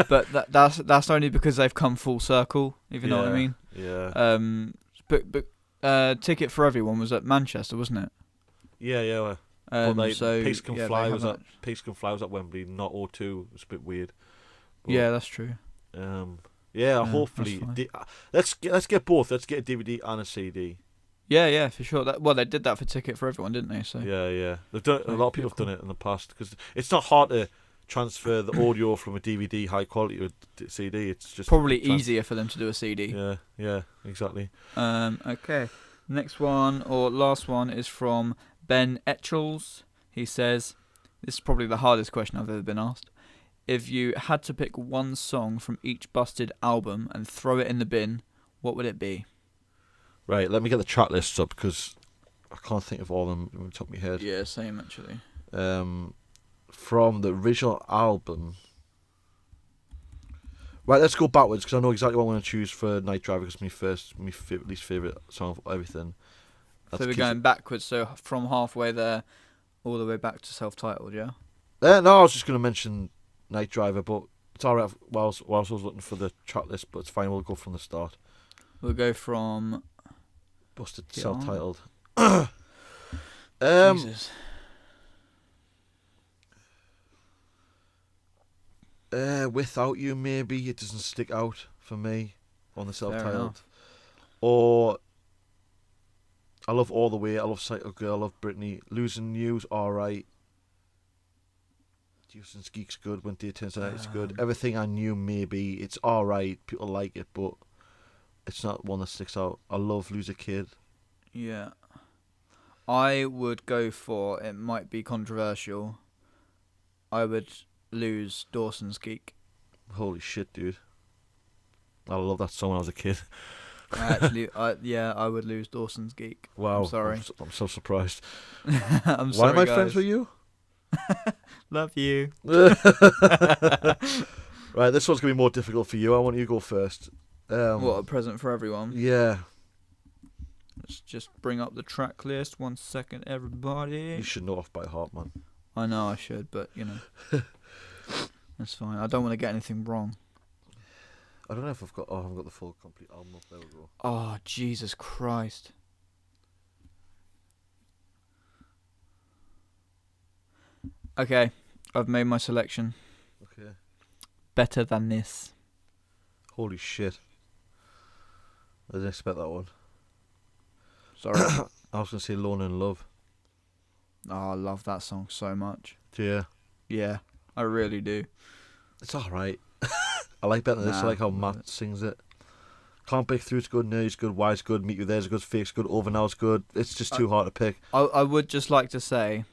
But that's only because they've come full circle, if you know what I mean. Yeah. But Ticket for Everyone was at Manchester, wasn't it? Yeah. So Peace Can Fly was at Wembley, not O2. It's a bit weird. But, yeah, that's true. Hopefully, let's get both. Let's get a DVD and a CD. Yeah, for sure. They did that for Ticket for Everyone, didn't they? So yeah. They've done a lot of people have done it in the past because it's not hard to transfer the audio from a DVD high quality to a CD. It's just probably easier for them to do a CD. Yeah, exactly. Okay. Next one or last one is from Ben Etchells. He says, this is probably the hardest question I've ever been asked. If you had to pick one song from each Busted album and throw it in the bin, what would it be? Right, let me get the track lists up because I can't think of all of them on the top of my head. Yeah, same actually. From the original album. Right, let's go backwards because I know exactly what I'm going to choose for Night Driver because my least favourite song of everything. So we're going backwards, so from Halfway There all the way back to self-titled, yeah? No, I was just going to mention Night Driver, but it's alright whilst I was looking for the track list, but it's fine, we'll go from the start. We'll go from Busted self-titled. Jesus. Without You, maybe. It doesn't stick out for me on the self-titled. Or I love All the Way, I love Psycho Girl, I love Britney. Losing You's alright. Houston's Geek's good. When Day Turns to Night, it's good. Everything I Knew, maybe. It's alright. People like it, but it's not one that sticks out. I love Lose a Kid. Yeah. I would go for, it might be controversial, I would lose Dawson's Geek. Holy shit, dude. I love that song when I was a kid. I would lose Dawson's Geek. Wow. I'm sorry. I'm so surprised. I'm sorry, Why am I guys. friends with you? Love you. Right, this one's going to be more difficult for you. I want you to go first. What, a present for everyone? Yeah. Let's just bring up the track list. 1 second, everybody. You should know off by heart, man. I know I should, but that's fine. I don't want to get anything wrong. I don't know if I've got. Oh, I haven't got the full complete album up. There we go. Oh, Jesus Christ. Okay, I've made my selection. Okay. Better Than This. Holy shit. I didn't expect that one. Sorry. I was going to say Alone in Love. Oh, I love that song so much. Yeah. Yeah, I really do. It's alright. I like Better Than This. I like how Matt sings it. Can't Break Through's good, Nearly's good, Why's good, Meet You There's good, Fake's good, Over Now's good. It's just too hard to pick. I would just like to say,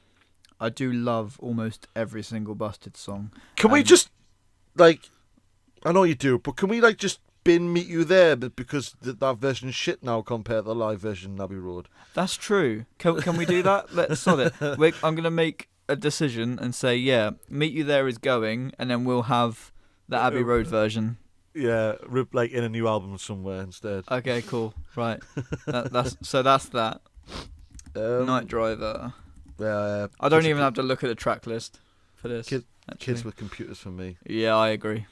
I do love almost every single Busted song. Can we just, like, I know you do, but can we, like, just bin Meet You There, but because that version's shit now compared to the live version Abbey Road? That's true. Can we do that? Let's sod it. I'm going to make a decision and say, yeah, Meet You There is going, and then we'll have the Abbey Road version. Yeah, like in a new album somewhere instead. Okay, cool. Right. That's that. Night Driver. I don't even have to look at the track list for this. Kids with Computers for me. Yeah, I agree.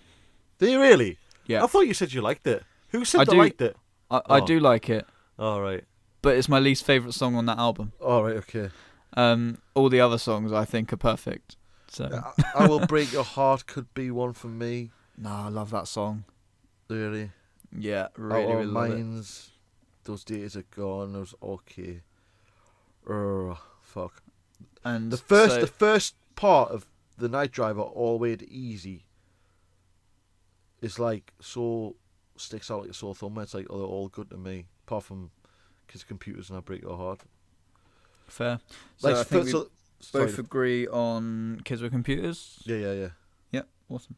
Do you really? Yeah. I thought you said you liked it. Who said they do, liked it? I do like it. All right. But it's my least favourite song on that album. All right, okay. All the other songs I think are perfect. So I Will Break Your Heart could be one for me. Nah, I love that song. Really? Yeah, really love it. Those Days Are Gone. It was okay. Fuck. And the first part of The Night Driver, All the Way to Easy, is like so sticks out like a sore thumb. It's like, oh, they're all good to me, apart from Kids Computers and I Break Your Heart. Fair. So like, I think we both agree on Kids with Computers. Yeah. Yeah, awesome.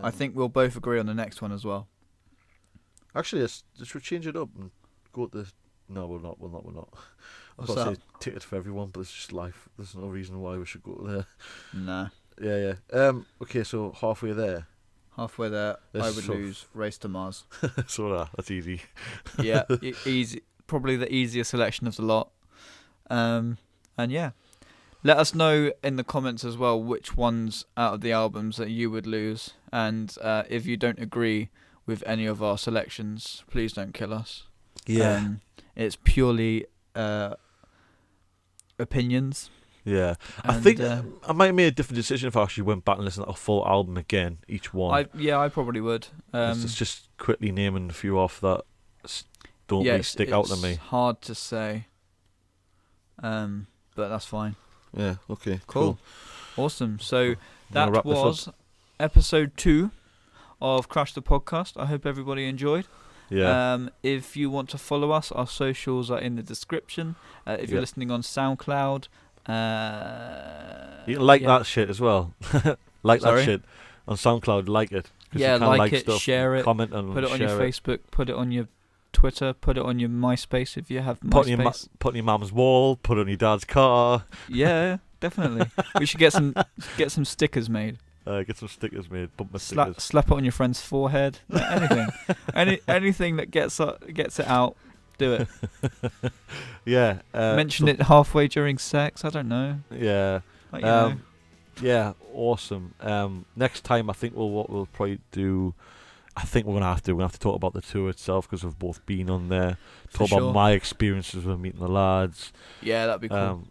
I think we'll both agree on the next one as well. Actually, let's change it up and go to. No, we're not. I've What's got to that? say ticket for everyone, but it's just life. There's no reason why we should go there. Nah. Yeah. Okay, so halfway there. Halfway there, I would lose Race to Mars. So that's easy. Yeah, easy. Probably the easiest selection of the lot. And yeah. Let us know in the comments as well which ones out of the albums that you would lose. And if you don't agree with any of our selections, please don't kill us. Yeah. It's purely opinions. Yeah. And I think I might make a different decision if I actually went back and listened to a full album again, each one. I probably would. It's just quickly naming a few off that don't really stick out to me. It's hard to say. But that's fine. Yeah, okay, Cool. Awesome. So that wrap this was episode 2 of Crash the Podcast. I hope everybody enjoyed. Yeah. If you want to follow us, our socials are in the description. If you're listening on SoundCloud, you can like that shit as well. That shit on SoundCloud. Like it. Yeah, like it, stuff, share it, comment and put it on your share Facebook, put it on your Twitter, put it on your MySpace if you have MySpace. Put on your mum's wall. Put it on your dad's car. Yeah, definitely. We should get some stickers made. Get some stickers made. Bumper stickers. Slap it on your friend's forehead. Anything. Anything that gets it out. Do it. Yeah. Mention it halfway during sex. I don't know. Yeah. Like, you know. Yeah. Awesome. Next time, I think what we'll probably do. I think we're gonna have to talk about the tour itself because we've both been on there. Talk about my experiences with meeting the lads. Yeah, that'd be cool.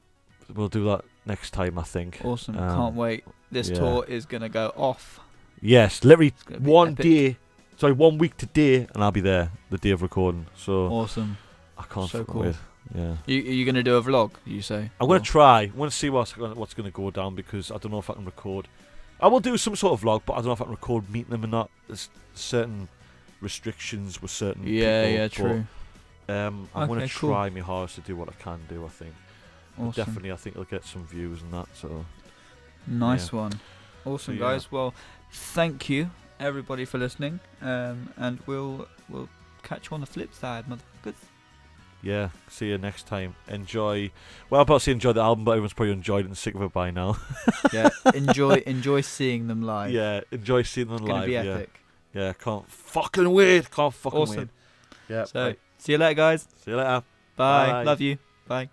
We'll do that next time, I think. Awesome. Can't wait. This tour is gonna go off. Yes, literally 1 epic. 1 week today, and I'll be there the day of recording. So awesome. I can't so fucking cool. wait. Yeah. You gonna do a vlog? You say? I'm gonna try. I'm gonna see what's gonna go down because I don't know if I can record. I will do some sort of vlog, but I don't know if I can record meeting them or not. There's certain restrictions with certain people. Yeah, true. But, I'm gonna try my hardest to do what I can do. I think. Awesome. Definitely, I think it'll get some views and that. So nice one. Awesome, guys. Well, thank you everybody for listening. And we'll catch you on the flip side, motherfuckers. Yeah, see you next time. Enjoy. Well, I'm about to say enjoy the album, but everyone's probably enjoyed it and sick of it by now. Yeah, enjoy seeing them live. Yeah, enjoy seeing them live. It's gonna be epic. Yeah, can't fucking wait. Can't fucking wait. Awesome. Yeah. So, See you later, guys. See you later. Bye. Bye. Love you. Bye.